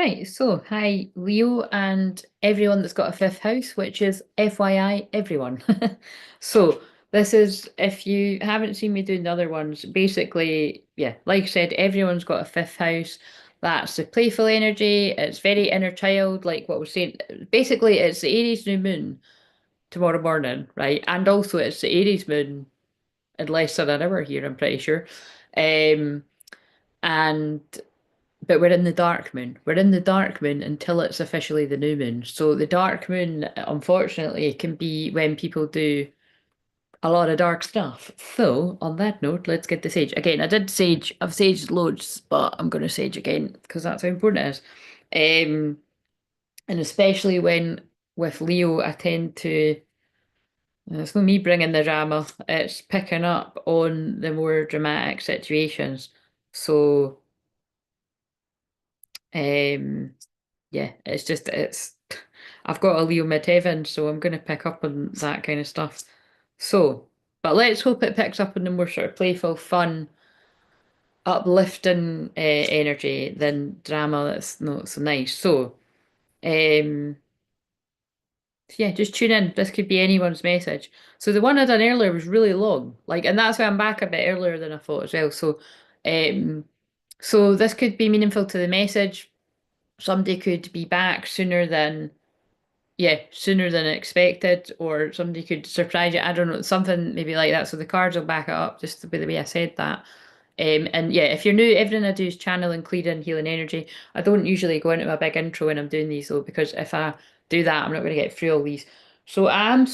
Right, so hi Leo and everyone that's got a fifth house, which is FYI, everyone. So this is, if you haven't seen me doing the other ones, basically, yeah, like I said, everyone's got a fifth house. That's the playful energy. It's very inner child, like what we're saying. Basically, it's the Aries new moon tomorrow morning, right? And also it's the Aries moon in less than an hour here, I'm pretty sure. Um, and but we're in the dark moon. We're in the dark moon until it's officially the new moon. So the dark moon, unfortunately, can be when people do a lot of dark stuff. So on that note, let's get the sage. Again, I did sage. I've saged loads, but I'm going to sage again because that's how important it is. And especially when with Leo, I tend to. It's not me bringing the drama. It's picking up on the more dramatic situations. So, um, yeah, it's I've got a Leo midheaven, so I'm gonna pick up on that kind of stuff. So, but let's hope it picks up on the more sort of playful, fun, uplifting energy than drama that's not so nice. So, um, yeah, just tune in. This could be anyone's message. So the one I done earlier was really long, like, and that's why I'm back a bit earlier than I thought as well. Um, so this could be meaningful to the message. Somebody could be back sooner than yeah, sooner than expected, or somebody could surprise you. I don't know, something maybe like that. So the cards will back it up just by the way I said that. And yeah, if you're new, everything I do is channeling, clearing, healing energy. I don't usually go into my big intro when I'm doing these though, because if I do that, I'm not going to get through all these. So I'm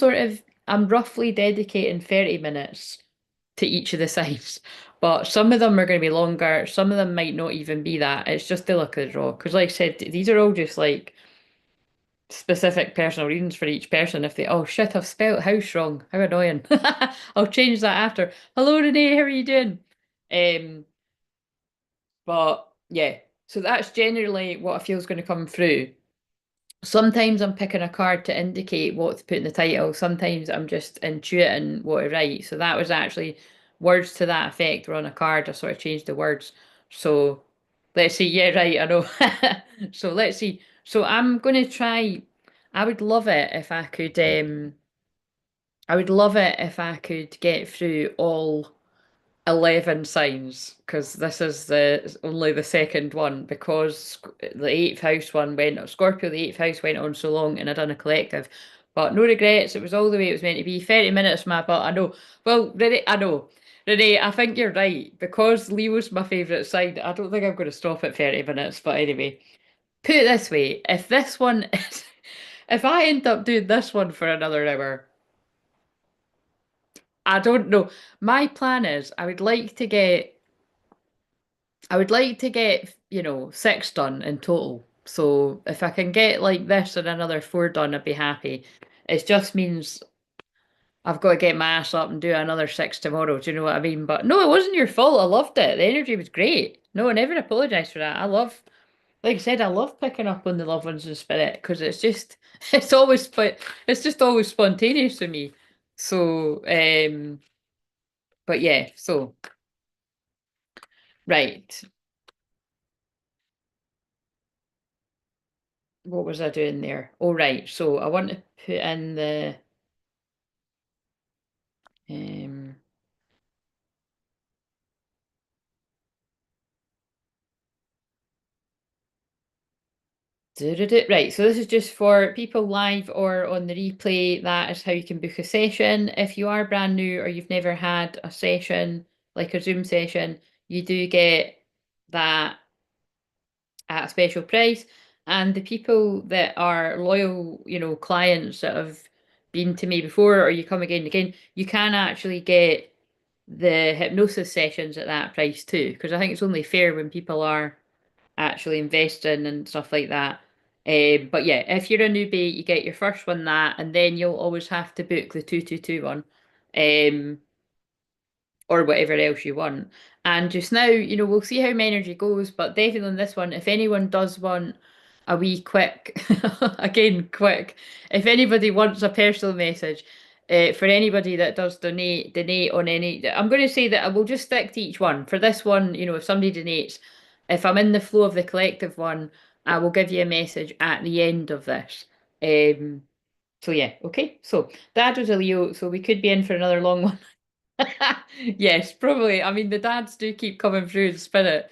roughly dedicating 30 minutes to each of the signs. But some of them are going to be longer. Some of them might not even be that. It's just the luck of the draw. Because like I said, these are all just like specific personal readings for each person. If they, oh shit, I've spelt house wrong. How annoying. I'll change that after. Hello, Renee, how are you doing? Um, but yeah, so that's generally what I feel is going to come through. Sometimes I'm picking a card to indicate what to put in the title. Sometimes I'm just intuiting what to write. So that was actually words to that effect were on a card. I sort of changed the words. So let's see. Yeah, right, I know. So let's see. So I'm going to try. I would love it if I could. I would love it if I could get through all 11 signs because this is the only the second one because the eighth house one went Scorpio, the eighth house went on so long and I done a collective, but no regrets. It was all the way it was meant to be. 30 minutes my butt. I know. Well, Renee, I know. Renee, I think you're right because Leo's my favourite sign. I don't think I'm going to stop at 30 minutes, but anyway, put it this way: if this one is, if I end up doing this one for another hour. I don't know. My plan is I would like to get, six done in total. So if I can get like this and another four done, I'd be happy. It just means I've got to get my ass up and do another six tomorrow. Do you know what I mean? But no, it wasn't your fault. I loved it. The energy was great. No, I never apologise for that. Like I said, I love picking up on the loved ones in spirit because it's just, it's always, it's just always spontaneous to me. So, but yeah, so, right. What was I doing there? Oh, right. So I want to put in the um right. So this is just for people live or on the replay. That is how you can book a session. If you are brand new or you've never had a session, like a Zoom session, you do get that at a special price. And the people that are loyal, clients that have been to me before or you come again and again, you can actually get the hypnosis sessions at that price too, because I think it's only fair when people are actually investing and stuff like that. But yeah, if you're a newbie, you get your first one that, and then you'll always have to book the 222 one. Um, or whatever else you want. And just now, we'll see how my energy goes, but definitely on this one, if anyone does want a wee quick, again, quick, if anybody wants a personal message, for anybody that does donate on any, I'm going to say that I will just stick to each one. For this one, if somebody donates, if I'm in the flow of the collective one, I will give you a message at the end of this. Um, so yeah, okay. So Dad was a Leo, so we could be in for another long one. Yes, probably. I mean, the dads do keep coming through in spirit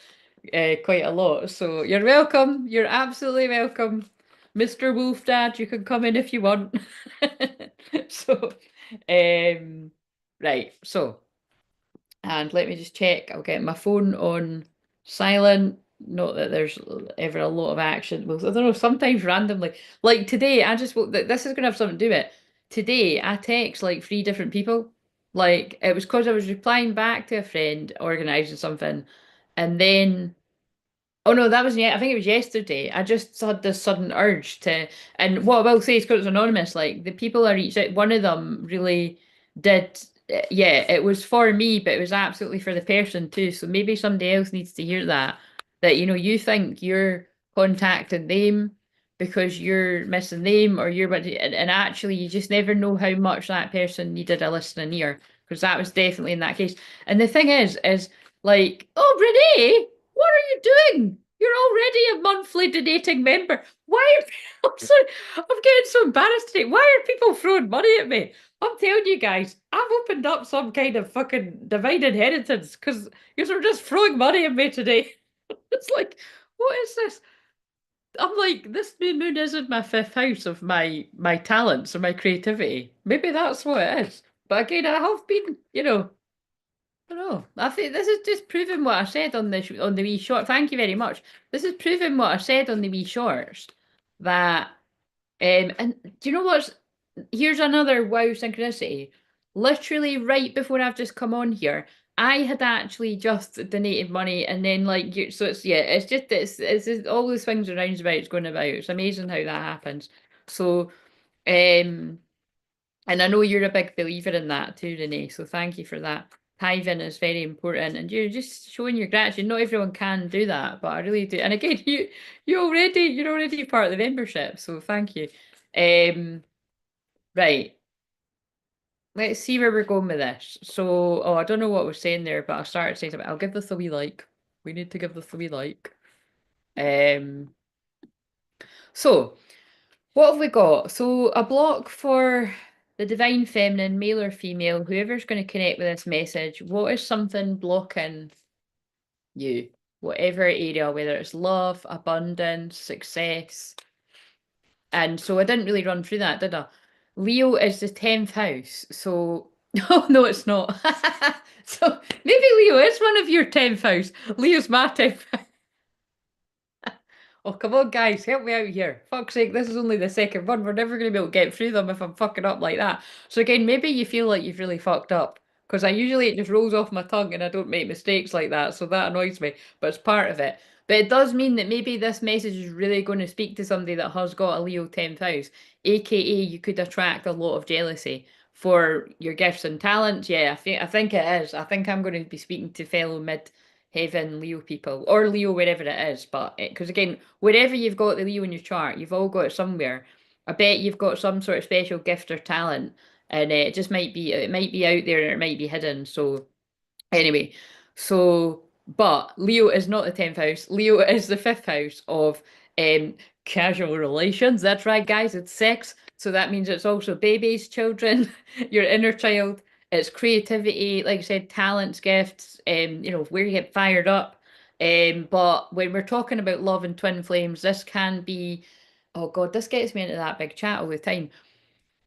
quite a lot. So you're welcome. You're absolutely welcome. Mr. Wolf Dad, you can come in if you want. So, um, right. So, and let me just check. I'll get my phone on silent. Not that there's ever a lot of action. Well, I don't know, sometimes randomly. Like today, I just woke this is gonna have something to do with it. Today, I text like three different people. Like it was because I was replying back to a friend organizing something, and then oh no, that was yeah. I think it was yesterday. I just had this sudden urge to, and what I will say is because it's anonymous. Like the people I reached out, one of them really did. Yeah, it was for me, but it was absolutely for the person too. So maybe somebody else needs to hear that. That you think you're contacting them because you're missing them or you're, but and actually you just never know how much that person needed a listening ear because that was definitely in that case. And the thing is like, oh Renee. What are you doing? You're already a monthly donating member. Why are I'm sorry, I'm getting so embarrassed today. Why are people throwing money at me? I'm telling you guys, I've opened up some kind of fucking divine inheritance because you're just throwing money at me today. It's like, what is this? I'm like, this new moon isn't my fifth house of my talents or my creativity. Maybe that's what it is. But again, I have been, I don't know. I think this is just proving what I said on on the wee short. Thank you very much. This is proving what I said on the wee shorts that and do you know what's here's another wow synchronicity. Literally right before I've just come on here, I had actually just donated money and then like you so it's yeah, it's just it's just all those things and roundabouts going about. It's amazing how that happens. So um and I know you're a big believer in that too, Renee. So thank you for that. Tithing is very important, and you're just showing your gratitude. Not everyone can do that, but I really do. And again, you're already part of the membership, so thank you. Um, right. Let's see where we're going with this. So, oh, I don't know what I was saying there, but I started saying something. I'll give this a wee like. We need to give this a wee like. Um, so what have we got? So a block for the divine feminine, male or female, whoever's going to connect with this message, what is something blocking you? Whatever area, whether it's love, abundance, success. And so I didn't really run through that, did I? Leo is the 10th house. So, oh, no, it's not. So maybe Leo is one of your 10th house. Leo's my 10th. Oh, come on, guys, help me out here. Fuck's sake, this is only the second one. We're never going to be able to get through them if I'm fucking up like that. So again, maybe you feel like you've really fucked up. Because I usually it just rolls off my tongue and I don't make mistakes like that. So that annoys me. But it's part of it. But it does mean that maybe this message is really going to speak to somebody that has got a Leo 10th house. AKA you could attract a lot of jealousy for your gifts and talents. Yeah, I think it is. I think I'm going to be speaking to fellow mid heaven Leo people or Leo wherever it is. But because again, wherever you've got the Leo in your chart, you've all got it somewhere. I bet you've got some sort of special gift or talent, and it just might be out there and it might be hidden. So anyway, so but Leo is not the 10th house. Leo is the fifth house of um casual relations. That's right, guys. It's sex. So that means it's also babies, children, your inner child. It's creativity, like I said, talents, gifts, where you get fired up. But when we're talking about love and twin flames, this can be, oh God, this gets me into that big chat all the time.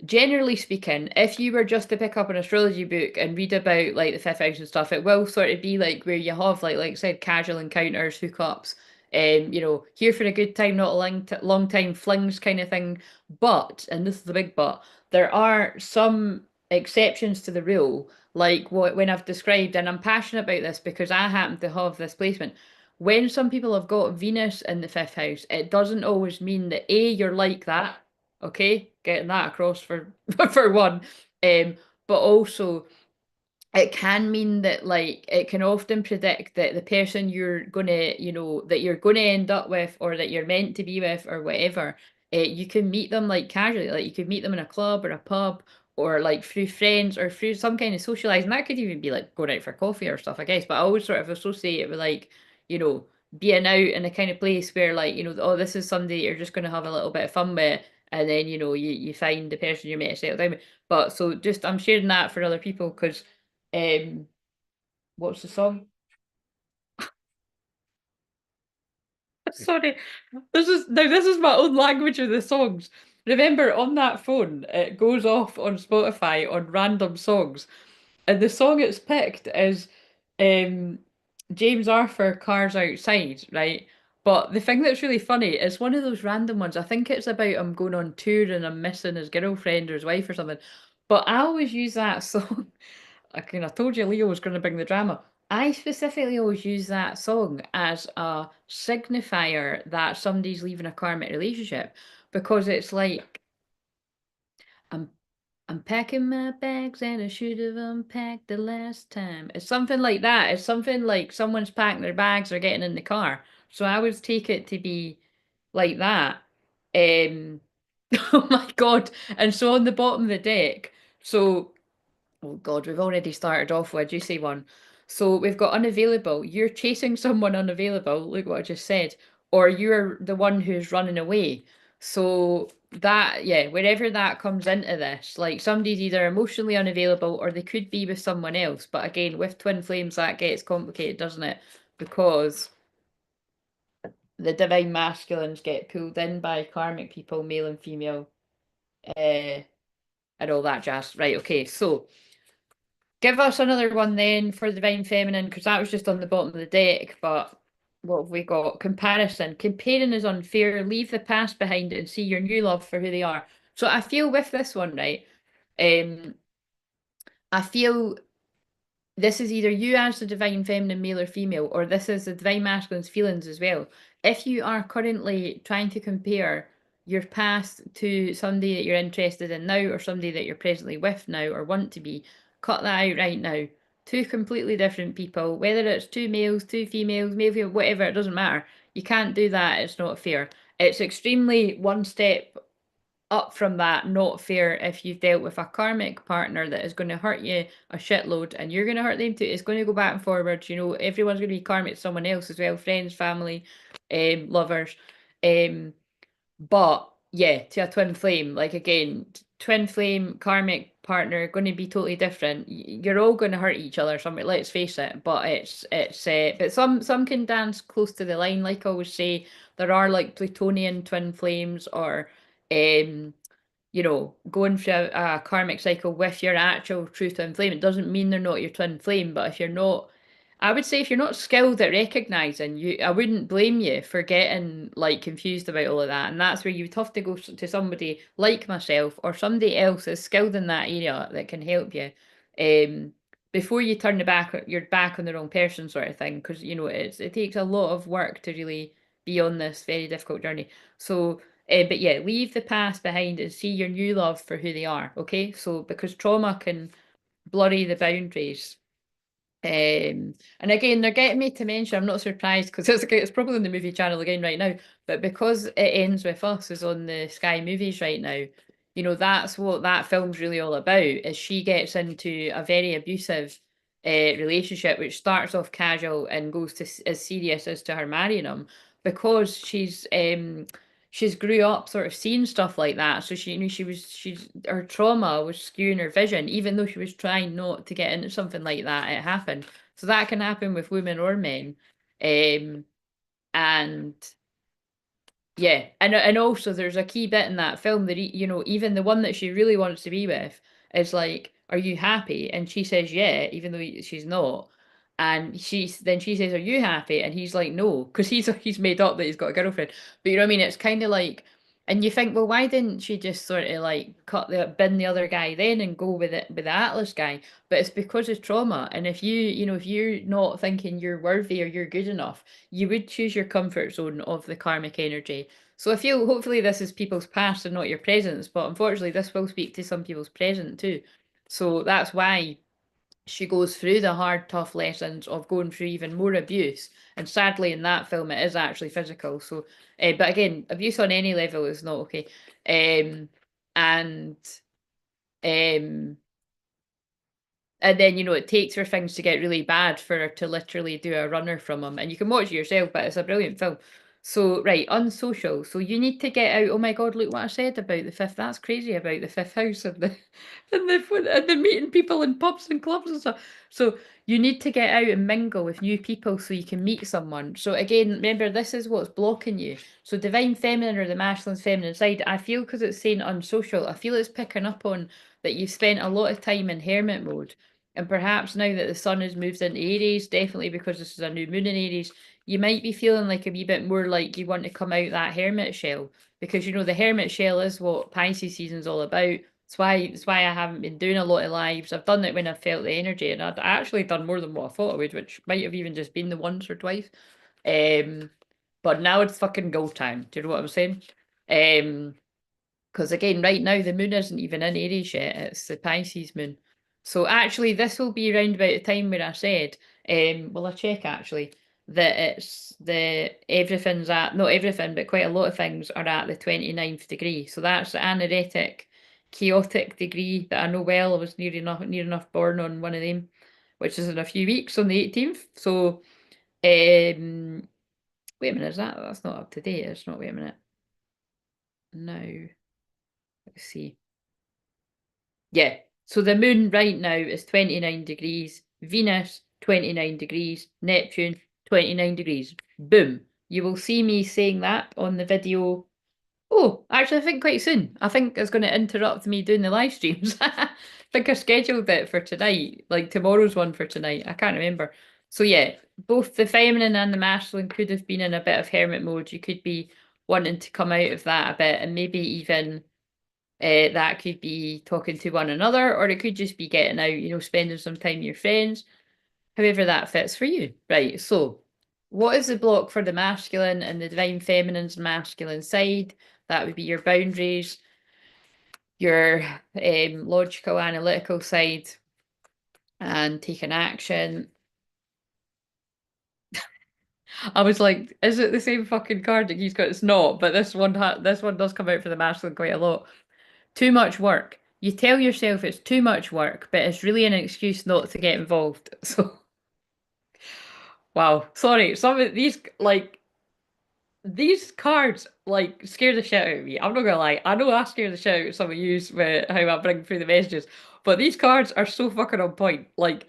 Generally speaking, if you were just to pick up an astrology book and read about like the fifth house and stuff, it will sort of be like where you have like I said, casual encounters, hookups, here for a good time, not a long time flings kind of thing. But, and this is the big but, there are some exceptions to the rule, like what when I've described, and I'm passionate about this because I happen to have this placement. When some people have got Venus in the fifth house, it doesn't always mean that A, you're like that. Okay, getting that across for for one. But also it can mean that like it can often predict that the person you're gonna, that you're gonna end up with or that you're meant to be with or whatever, you can meet them like casually, like you could meet them in a club or a pub or like through friends or through some kind of socializing. That could even be like going out for coffee or stuff, I guess. But I always sort of associate it with like, you know, being out in a kind of place where like, oh, this is somebody that you're just going to have a little bit of fun with, and then you find the person you're meant to settle down with. But so just I'm sharing that for other people because um what's the song? Sorry, this is my own language of the songs. Remember, on that phone, it goes off on Spotify on random songs, and the song it's picked is um, James Arthur Cars Outside, right? But the thing that's really funny is one of those random ones. I think it's about him going on tour and I'm missing his girlfriend or his wife or something. But I always use that song. I told you Leo was going to bring the drama. I specifically always use that song as a signifier that somebody's leaving a karmic relationship because it's like I'm I'm packing my bags and I should have unpacked the last time. It's something like that. It's something like someone's packing their bags or getting in the car. So I would take it to be like that. Um, oh my God. And so on the bottom of the deck, so oh God, we've already started off with a juicy one. So we've got unavailable. You're chasing someone unavailable. Look what I just said. Or you're the one who's running away. So that, yeah, wherever that comes into this, like somebody's either emotionally unavailable or they could be with someone else. But again, with twin flames, that gets complicated, doesn't it? Because the divine masculines get pulled in by karmic people, male and female, uh, and all that jazz. Right, okay, so. Give us another one then for the Divine Feminine, because that was just on the bottom of the deck. But what have we got? Comparison. Comparing is unfair. Leave the past behind and see your new love for who they are. So I feel with this one, right? Um, I feel this is either you as the divine feminine, male or female, or this is the divine masculine's feelings as well. If you are currently trying to compare your past to somebody that you're interested in now or somebody that you're presently with now or want to be, cut that out right now. Two completely different people, whether it's two males, two females, male, female, whatever, it doesn't matter. You can't do that. It's not fair. It's extremely one step up from that, not fair if you've dealt with a karmic partner that is going to hurt you a shitload and you're going to hurt them too. It's going to go back and forward. Everyone's going to be karmic to someone else as well, friends, family, lovers. Um, but yeah, to a twin flame, like again, twin flame, karmic partner, going to be totally different. You're all going to hurt each other. Something, let's face it. But but some can dance close to the line. Like I always say, there are like Plutonian twin flames or um going through a karmic cycle with your actual true twin flame. It doesn't mean they're not your twin flame, but if you're not, I would say if you're not skilled at recognizing I wouldn't blame you for getting like confused about all of that. And that's where you'd have to go to somebody like myself or somebody else that's skilled in that area that can help you. Um, before you turn your back on the wrong person sort of thing, because it takes a lot of work to really be on this very difficult journey. So but yeah, leave the past behind and see your new love for who they are. Okay, so because trauma can blurry the boundaries. And again, they're getting me to mention. I'm not surprised because it's probably on the movie channel again right now. But because it ends with us is on the Sky Movies right now. That's what that film's really all about. Is she gets into a very abusive relationship, which starts off casual and goes to as serious as to her marrying him because she's grew up sort of seeing stuff like that. So she's her trauma was skewing her vision, even though she was trying not to get into something like that. It happened. So that can happen with women or men. Um, and yeah, and also there's a key bit in that film that even the one that she really wants to be with is like, "Are you happy?" And she says, "Yeah," even though she's not. And she says, "Are you happy?" And he's like, "No," because he's made up that he's got a girlfriend. But you know what I mean? It's kind of like, and you think, well, why didn't she just sort of like bin the other guy then and go with it with the Atlas guy? But it's because of trauma. And if you're not thinking you're worthy or you're good enough, you would choose your comfort zone of the karmic energy. So I feel hopefully this is people's past and not your presents, but unfortunately this will speak to some people's present too. So that's why she goes through the hard, tough lessons of going through even more abuse. And sadly, in that film, it is actually physical. So, but again, abuse on any level is not okay. Um, and um, And then, it takes for things to get really bad for her to literally do a runner from him. And you can watch it yourself, but it's a brilliant film. So, right, unsocial. So you need to get out. Oh my God, look what I said about the fifth. That's crazy about the fifth house and the and the meeting people in pubs and clubs and stuff. So you need to get out and mingle with new people so you can meet someone. So again, remember this is what's blocking you. So divine feminine or the masculine feminine side, I feel because it's saying unsocial, I feel it's picking up on that you've spent a lot of time in hermit mode. And perhaps now that the sun has moved into Aries, definitely because this is a new moon in Aries, you might be feeling like a wee bit more like you want to come out that hermit shell. Because the hermit shell is what Pisces season's all about. That's why I haven't been doing a lot of lives. I've done it when I felt the energy, and I'd actually done more than what I thought I would, which might have even just been the once or twice. But now it's fucking go time. Do you know what I'm saying? Because again, right now the moon isn't even in Aries yet, it's the Pisces moon. So actually, this will be around about the time where I said, well, I check actually, that it's everything's at, not everything, but quite a lot of things are at the 29th degree. So that's the anaretic, chaotic degree that I know well. I was near enough born on one of them, which is in a few weeks on the 18th. So, wait a minute, that's not up to date? It's not, wait a minute. Now, let's see. Yeah. So the moon right now is 29 degrees, Venus 29 degrees, Neptune 29 degrees. Boom. You will see me saying that on the video. Oh, actually, I think quite soon. I think it's going to interrupt me doing the live streams. I think I scheduled it for tonight, like tomorrow's one for tonight. I can't remember. So yeah, both the feminine and the masculine could have been in a bit of hermit mode. You could be wanting to come out of that a bit and maybe even that could be talking to one another, or it could just be getting out, spending some time with your friends, however that fits for you. Right, so what is the block for the masculine and the divine feminine's masculine side? That would be your boundaries, your logical, analytical side, and taking action. I was like, is it the same fucking card that he's got? It's not, but this one does come out for the masculine quite a lot. Too much work. You tell yourself it's too much work, but it's really an excuse not to get involved. So, wow. Sorry, some of these cards scare the shit out of me. I'm not gonna lie. I know I scare the shit out of some of you with how I bring through the messages, but these cards are so fucking on point. Like,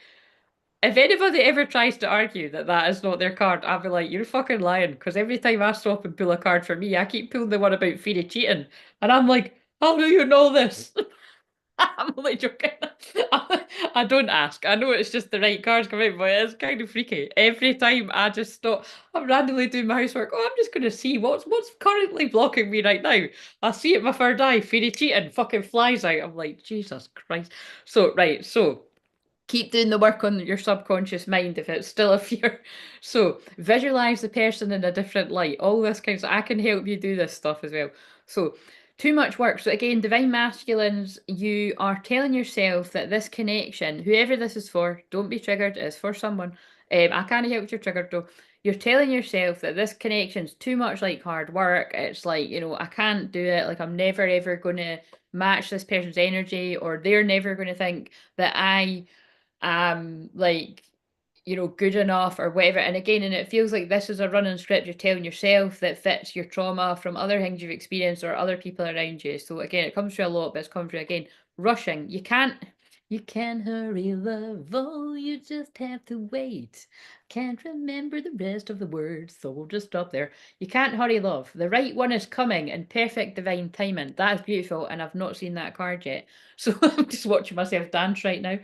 if anybody ever tries to argue that that is not their card, I'll be like, you're fucking lying. Because every time I stop and pull a card for me, I keep pulling the one about Fear cheating, and I'm like, how do you know this? I'm only joking. I don't ask. I know it's just the right cards come out, but it's kind of freaky. Every time I just stop, I'm randomly doing my housework. Oh, I'm just going to see what's currently blocking me right now. I see it with my third eye. Fairy cheating fucking flies out. I'm like, Jesus Christ. So, right. So, keep doing the work on your subconscious mind if it's still a fear. So visualize the person in a different light. All this kind of, I can help you do this stuff as well. So too much work. So again, divine masculines, you are telling yourself that this connection, whoever this is for, don't be triggered. It's for someone. I can't help if you're triggered though. You're telling yourself that this connection's too much like hard work. It's like, I can't do it. Like I'm never ever going to match this person's energy, or they're never going to think that I like good enough or whatever. And again, and it feels like this is a running script you're telling yourself that fits your trauma from other things you've experienced or other people around you. So again, it comes through a lot, but it's come through again rushing. You can't hurry love, oh, you just have to wait. Can't remember the rest of the words, so we'll just stop there. You can't hurry love. The right one is coming in perfect divine timing. That is beautiful, and I've not seen that card yet. So I'm just watching myself dance right now.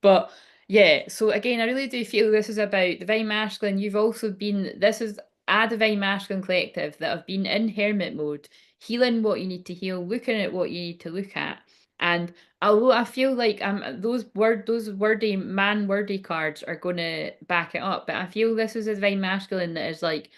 But yeah, so again, I really do feel this is about divine masculine. This is a divine masculine collective that have been in hermit mode, healing what you need to heal, looking at what you need to look at. And although I feel like those wordy man wordy cards are gonna back it up, but I feel this is a divine masculine that is like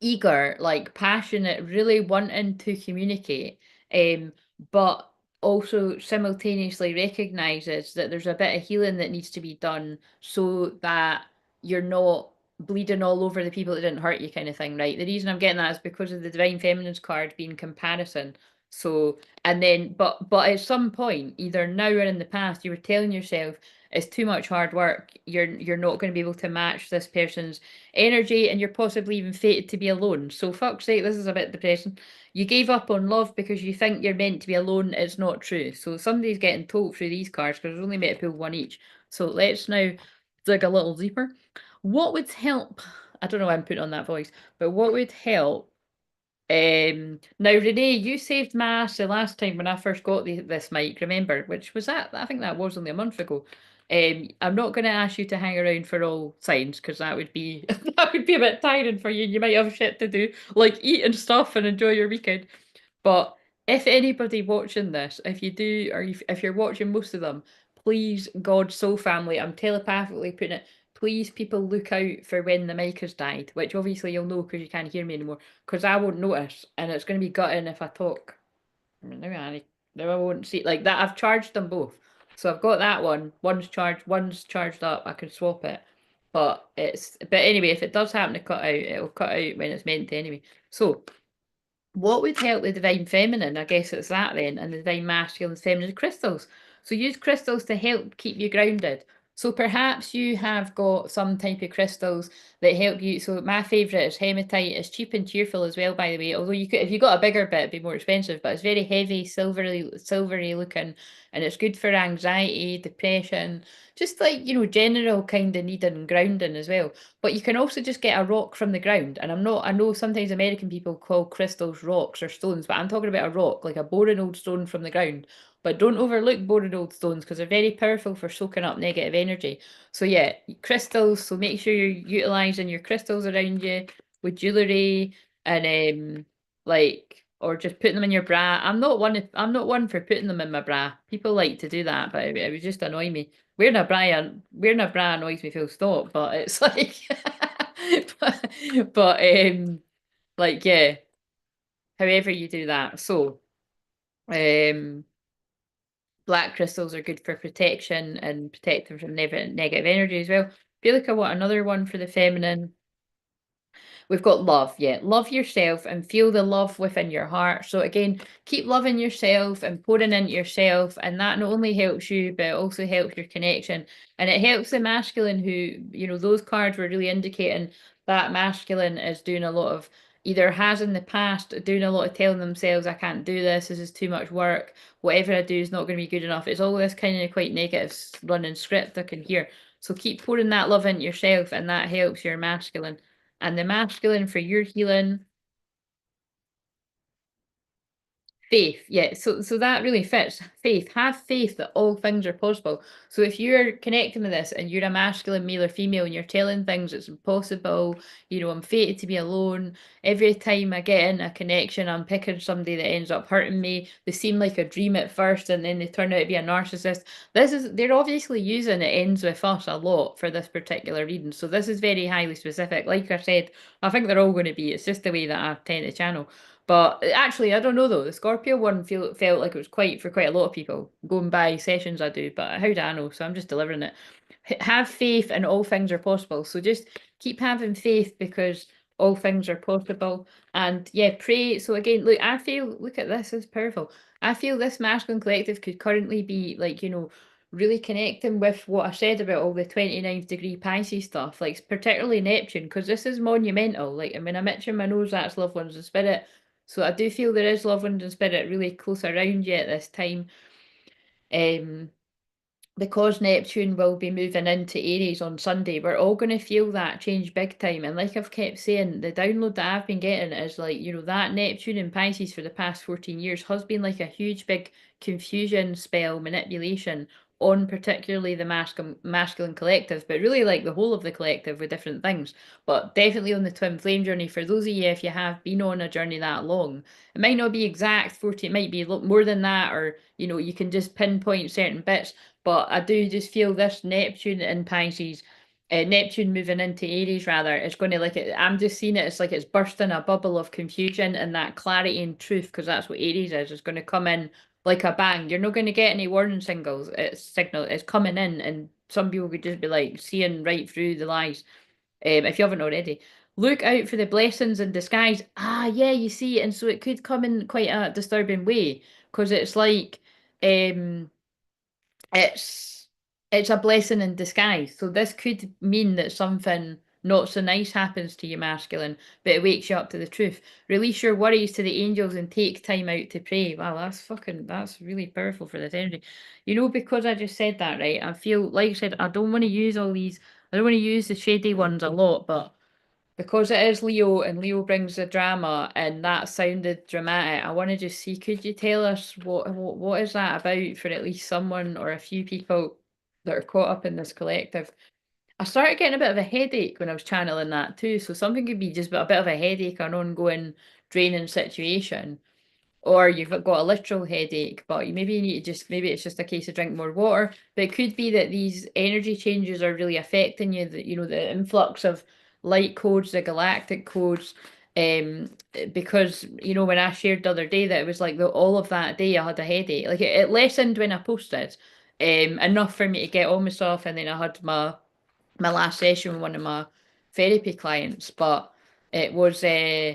eager, like passionate, really wanting to communicate, um, but also simultaneously recognizes that there's a bit of healing that needs to be done so that you're not bleeding all over the people that didn't hurt you, kind of thing, right? The reason I'm getting that is because of the Divine Feminine's card being comparison. So, and then, but at some point, either now or in the past, you were telling yourself it's too much hard work. You're not going to be able to match this person's energy, and you're possibly even fated to be alone. So, fuck's sake, this is a bit depressing. You gave up on love because you think you're meant to be alone. It's not true. So somebody's getting told through these cards because there's only meant to pull one each. So let's now dig a little deeper. What would help? I don't know why I'm putting on that voice, but what would help now, Renee, you saved my ass the last time when I first got this mic, remember? Which was that? I think that was only a month ago. I'm not going to ask you to hang around for all signs because that would be that would be a bit tiring for you. You might have shit to do, like eat and stuff and enjoy your weekend. But if anybody watching this, if you do, or if you're watching most of them, please, God, soul family, I'm telepathically putting it. Please, people, look out for when the mic has died, which obviously you'll know because you can't hear me anymore. Because I won't notice, and it's going to be gutting if I talk. I mean, now I won't see like that. I've charged them both, so I've got that one. One's charged up. I can swap it, but anyway, if it does happen to cut out, it'll cut out when it's meant to anyway. So what would help the divine feminine? I guess it's that then, and the divine masculine, feminine crystals. So use crystals to help keep you grounded. So perhaps you have got some type of crystals that help you. So my favourite is hematite. It's cheap and cheerful as well, by the way. Although you could, if you got a bigger bit, it'd be more expensive. But it's very heavy, silvery looking, and it's good for anxiety, depression, just like general kind of needing grounding as well. But you can also just get a rock from the ground. And I know sometimes American people call crystals rocks or stones, but I'm talking about a rock, like a boring old stone from the ground. But don't overlook boring old stones because they're very powerful for soaking up negative energy. So yeah, crystals. So make sure you're utilizing your crystals around you with jewelry and like or just putting them in your bra. I'm not one for putting them in my bra. People like to do that, but it would just annoy me. Wearing a bra annoys me full stop, but it's like but like yeah, however you do that. So um black crystals are good for protection and protecting from negative energy as well. Feel like I want another one for the feminine. We've got love, yeah. Love yourself and feel the love within your heart. So again, keep loving yourself and pouring into yourself, and that not only helps you, but it also helps your connection. And it helps the masculine who, those cards were really indicating that masculine is doing a lot of either has in the past doing a lot of telling themselves, I can't do this is too much work, whatever I do is not going to be good enough. It's all this kind of quite negative running script I can hear. So keep pouring that love into yourself, and that helps your masculine. And the masculine for your healing. Faith, yeah. So that really fits. Faith. Have faith that all things are possible. So if you're connecting with this and you're a masculine, male or female, and you're telling things it's impossible, I'm fated to be alone. Every time I get in a connection, I'm picking somebody that ends up hurting me. They seem like a dream at first, and then they turn out to be a narcissist. They're obviously using it ends with us a lot for this particular reading. So this is very highly specific. Like I said, I think they're all going to be. It's just the way that I tend to channel. But actually, I don't know though. The Scorpio one felt like it was quite for quite a lot of people going by sessions I do. But how do I know? So I'm just delivering it. Have faith and all things are possible. So just keep having faith because all things are possible. And yeah, pray. So again, look at this, it's powerful. I feel this masculine collective could currently be like, really connecting with what I said about all the 29th degree Pisces stuff, like particularly Neptune, because this is monumental. Like, I mean, I'm itching my nose, that's loved ones in spirit. So I do feel there is loved ones in spirit really close around you at this time. Um, because Neptune will be moving into Aries on Sunday, we're all going to feel that change big time. And like I've kept saying, the download that I've been getting is like, that Neptune in Pisces for the past 14 years has been like a huge big confusion spell, manipulation on particularly the masculine collective, but really like the whole of the collective with different things. But definitely on the twin flame journey, for those of you, if you have been on a journey that long, it might not be exact 40, it might be a lot more than that, or you can just pinpoint certain bits. But I do just feel this Neptune in Pisces, Neptune moving into Aries rather, is going to like it. I'm just seeing it. It's like it's bursting a bubble of confusion and that clarity and truth, because that's what Aries is. It's going to come in like a bang. You're not going to get any warning signals. It's coming in, and some people could just be like seeing right through the lies. If you haven't already. look out for the blessings in disguise. Ah, yeah, you see, and so it could come in quite a disturbing way because it's like, um, it's it's a blessing in disguise. So this could mean that something not so nice happens to you, masculine, but it wakes you up to the truth. Release your worries to the angels and take time out to pray. Wow, that's really powerful for this energy. You know, because I just said that, right? I feel like I said I don't want to use all these. I don't want to use the shady ones a lot, but because it is Leo and Leo brings the drama and that sounded dramatic, I want to just see, could you tell us what is that about for at least someone or a few people that are caught up in this collective? I started getting a bit of a headache when I was channeling that too, so something could be just a bit of a headache, an ongoing draining situation, or you've got a literal headache, but you need to just, maybe it's just a case of drink more water. But it could be that these energy changes are really affecting you, that the influx of light codes, the galactic codes, because when I shared the other day that it was like all of that day I had a headache. Like it lessened when I posted, enough for me to get on myself, and then I had my last session with one of my therapy clients, but it was uh,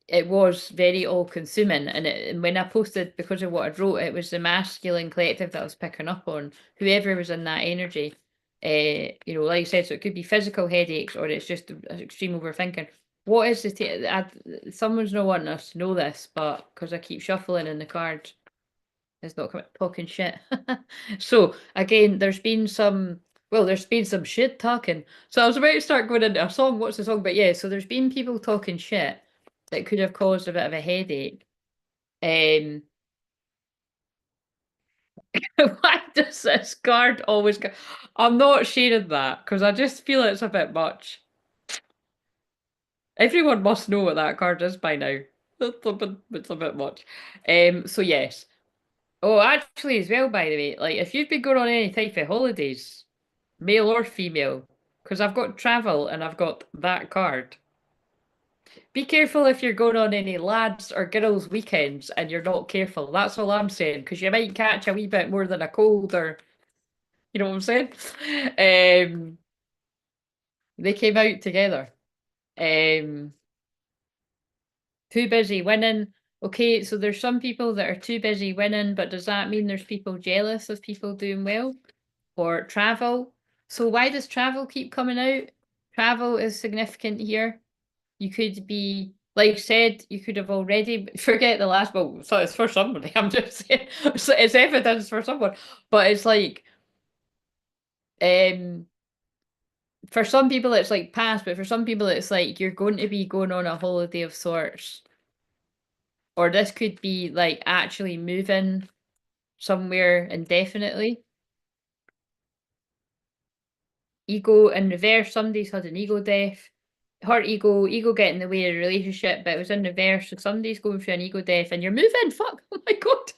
it was very all consuming, and when I posted, because of what I wrote, it was the masculine collective that I was picking up on, whoever was in that energy. Like I said, so it could be physical headaches or it's just extreme overthinking. What is the someone's not wanting us to know this, but because I keep shuffling in the cards, it's not coming talking shit. So again, there's been some shit talking. So I was about to start going into a song. What's the song? But yeah, so there's been people talking shit that could have caused a bit of a headache. Um, why does this card always go? I'm not sharing that because I just feel it's a bit much. Everyone must know what that card is by now. It's a bit much. So yes. Oh, actually, as well, by the way, like if you've been going on any type of holidays, male or female, because I've got travel and I've got that card. Be careful if you're going on any lads or girls' weekends and you're not careful. That's all I'm saying, because you might catch a wee bit more than a cold, or you know what I'm saying? Um, they came out together. Um, too busy winning. Okay, so there's some people that are too busy winning, but does that mean there's people jealous of people doing well? Or travel? So why does travel keep coming out? Travel is significant here. You could be, like I said, you could have already forget the last. Well, so it's for somebody. I'm just saying, it's evidence for someone, but it's like, um, for some people it's like past, but for some people it's like you're going to be going on a holiday of sorts, or this could be like actually moving somewhere indefinitely. Ego in reverse. Somebody's had an ego death. Her ego get in the way of the relationship, but it was in reverse. So somebody's going through an ego death, and you're moving. Fuck! Oh my god!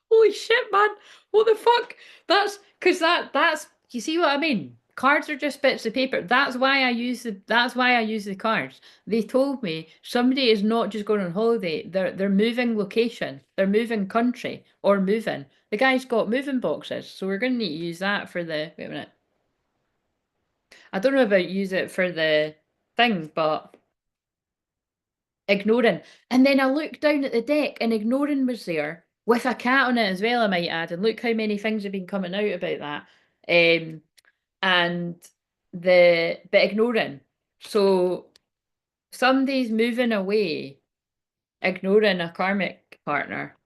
Holy shit, man! What the fuck? That's because that's. You see what I mean? Cards are just bits of paper. That's why I use the. That's why I use the cards. They told me somebody is not just going on holiday. They're moving location. They're moving country or moving. The guy's got moving boxes, so we're going to need to use that for the. Wait a minute. I don't know about use it for the thing, but ignoring. And then I looked down at the deck and ignoring was there with a cat on it as well, I might add. And look how many things have been coming out about that. Um, and but ignoring. So somebody's moving away, ignoring a karmic partner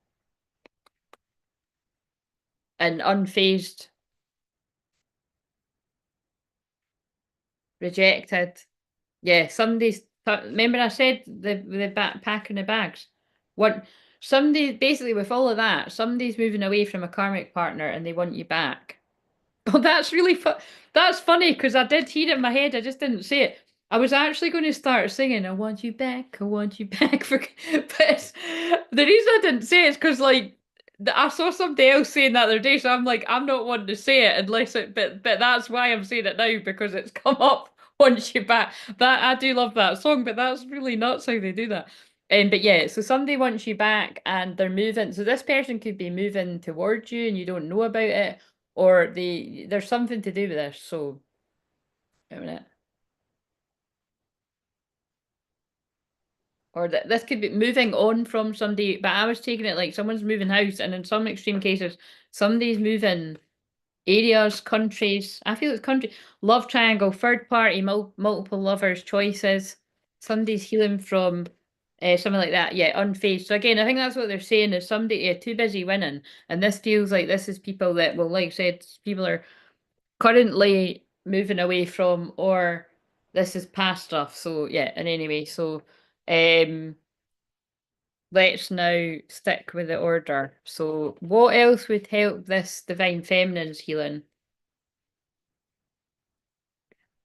and unfazed, rejected. Yeah, somebody's. Remember, I said the back packing the bags. What somebody basically with all of that, somebody's moving away from a karmic partner and they want you back. Oh, that's really That's funny because I did hear it in my head. I just didn't say it. I was actually going to start singing "I Want You Back, I Want You Back" but the reason I didn't say it is because I saw somebody else saying that the other day, so I'm like, I'm not wanting to say it unless it. But that's why I'm saying it now because it's come up "Want You Back." That I do love that song, but that's really nuts how they do that. But yeah, so somebody wants you back and they're moving. So this person could be moving towards you and you don't know about it, or there's something to do with this. So wait a minute. Or that this could be moving on from somebody, but I was taking it like someone's moving house, and in some extreme cases, somebody's moving areas, countries. I feel it's country, love triangle, third party, multiple lovers, choices. Somebody's healing from something like that. Yeah, unfazed. So again, I think that's what they're saying is somebody too busy winning, and this feels like this is people that, well, like I said, people are currently moving away from, or this is past stuff. So yeah, and anyway, so um let's now stick with the order. So what else would help this divine feminine's healing?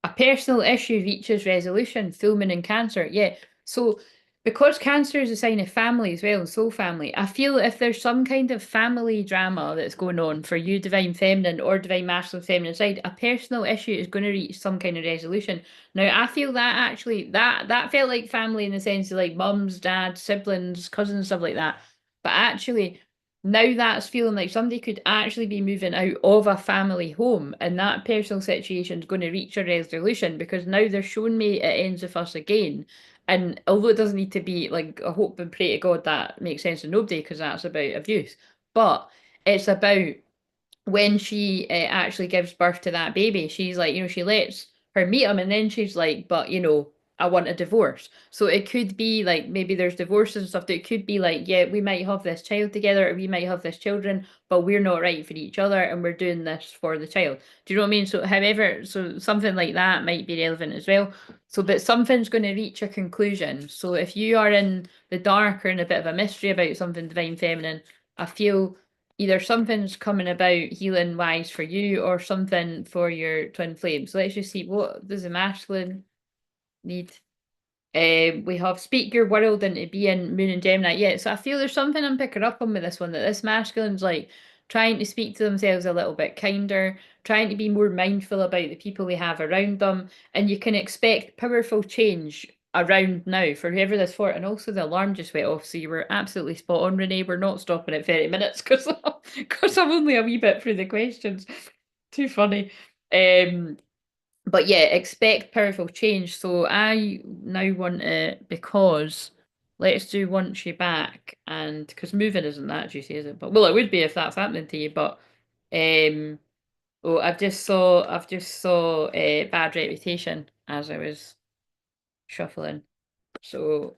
A personal issue reaches resolution, full moon and Cancer. Yeah. So because Cancer is a sign of family as well, and soul family, I feel if there's some kind of family drama that's going on for you, divine feminine or divine masculine feminine side, a personal issue is going to reach some kind of resolution. Now, I feel that actually that felt like family in the sense of like mums, dads, siblings, cousins, stuff like that. But actually, now that's feeling like somebody could actually be moving out of a family home, and that personal situation is going to reach a resolution because now they're showing me it ends with us again. And although it doesn't need to be like, I hope and pray to God that makes sense to nobody because that's about abuse, but it's about when she actually gives birth to that baby, she's like, she lets her meet him, and then she's like, but I want a divorce. So it could be like maybe there's divorces and stuff. That it could be like, yeah, we might have this child together, or we might have this children, but we're not right for each other, and we're doing this for the child. Do you know what I mean? So, however, so something like that might be relevant as well. So, but something's going to reach a conclusion. So, if you are in the dark or in a bit of a mystery about something divine feminine, I feel either something's coming about healing wise for you or something for your twin flame. So let's just see, what does the masculine need? We have speak your world into being, moon and Gemini. Yeah, so I feel there's something I'm picking up on with this one, that this masculine's like trying to speak to themselves a little bit kinder, trying to be more mindful about the people they have around them, and you can expect powerful change around now for whoever this for. And also the alarm just went off, so you were absolutely spot on, Renee. We're not stopping at 30 minutes because I'm only a wee bit through the questions. Too funny. Um, but yeah, expect powerful change. So I now want it because let's do once you're back, and because moving isn't that juicy, is it? But well, it would be if that's happening to you. But um, oh, I've just saw a bad reputation as I was shuffling. So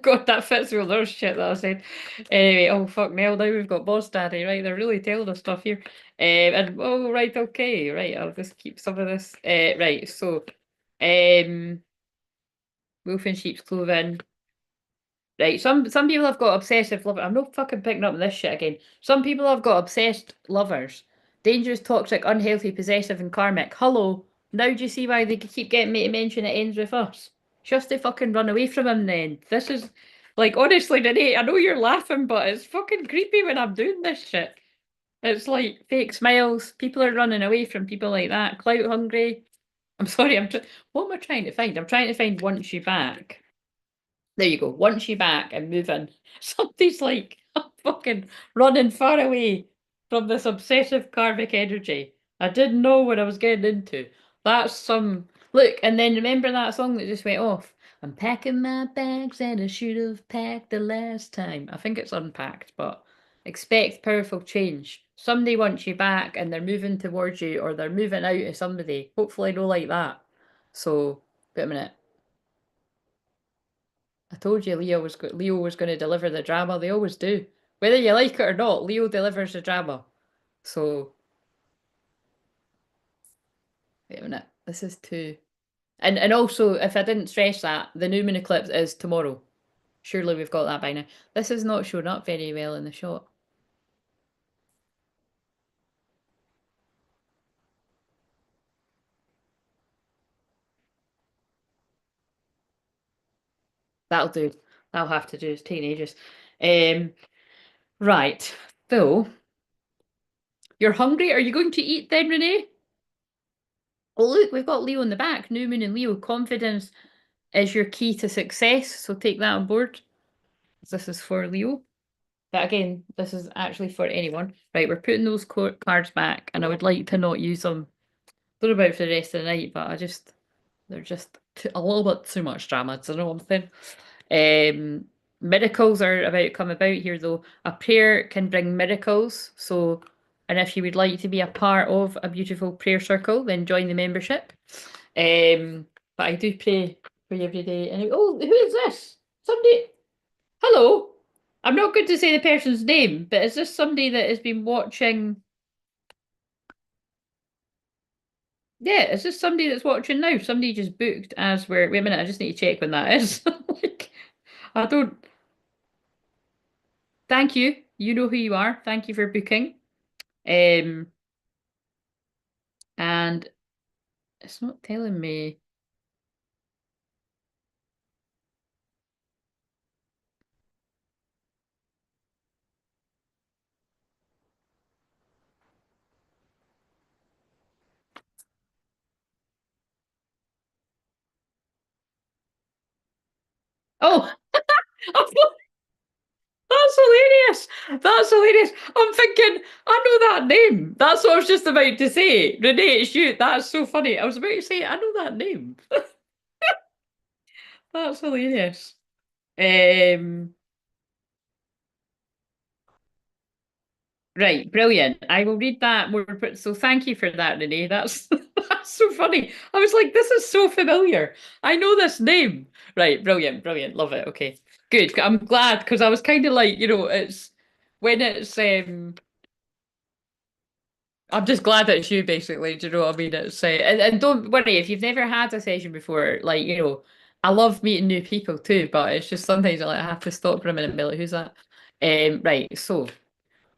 God, that fits with other shit that I said. Anyway, oh fuck Mel, now we've got Boss Daddy, right? They're really telling us stuff here. And oh right, okay, right, I'll just keep some of this. Right, so wolf in sheep's clothing. Right, some people have got obsessive lovers. I'm not fucking picking up this shit again. Some people have got obsessed lovers. Dangerous, toxic, unhealthy, possessive, and karmic. Hello. Now do you see why they keep getting me to mention it ends with us? Just to fucking run away from him then. This is like honestly, Renee, I know you're laughing, but it's fucking creepy when I'm doing this shit. It's like fake smiles. People are running away from people like that. Clout hungry. I'm sorry, what am I trying to find? I'm trying to find once you back. There you go. Once you're back and moving, somebody's like fucking running far away from this obsessive karmic energy. I didn't know what I was getting into. That's some look, and then remember that song that just went off. I'm packing my bags and I should have packed the last time. I think it's unpacked, but expect powerful change. Somebody wants you back and they're moving towards you, or they're moving out of somebody. Hopefully no like that. So wait a minute. I told you Leo was going to deliver the drama. They always do. Whether you like it or not, Leo delivers the drama. So, wait a minute. This is two. And also, if I didn't stress that, the new moon eclipse is tomorrow. Surely we've got that by now. This is not showing up very well in the shot. That'll do. That'll have to do. It's taking ages. Um, right. So, you're hungry? Are you going to eat then, Renee? Oh, look, we've got Leo in the back. New moon and Leo. Confidence is your key to success. So take that on board. This is for Leo. But again, this is actually for anyone. Right, we're putting those cards back, and I would like to not use them. Don't know about for the rest of the night, but they're just a little bit too much drama. Do you know what I'm saying? Um, Miracles are about to come about here, though. A prayer can bring miracles. So, and if you would like to be a part of a beautiful prayer circle, then join the membership. But I do pray for you every day. And oh, who is this? Somebody. Hello. I'm not going to say the person's name, but is this somebody that has been watching? Yeah, is this somebody that's watching now? Somebody just booked as we're. Wait a minute, I just need to check when that is. Like, I don't. Thank you. You know who you are. Thank you for booking. Um, and it's not telling me. Oh, that's hilarious. That's hilarious. I'm thinking, I know that name. That's what I was just about to say. Renee, it's you. That's so funny. I was about to say, I know that name. That's hilarious. Um, right, brilliant. I will read that more. So thank you for that, Renee. That's that's so funny. I was like, this is so familiar. I know this name. Right, brilliant, brilliant. Love it. Okay, good. I'm glad because I was kind of like, it's when it's I'm just glad that it's you, basically. Do you know what I mean? And don't worry if you've never had a session before. Like I love meeting new people too, but it's just sometimes I have to stop for a minute and be like, "Who's that?" Right. So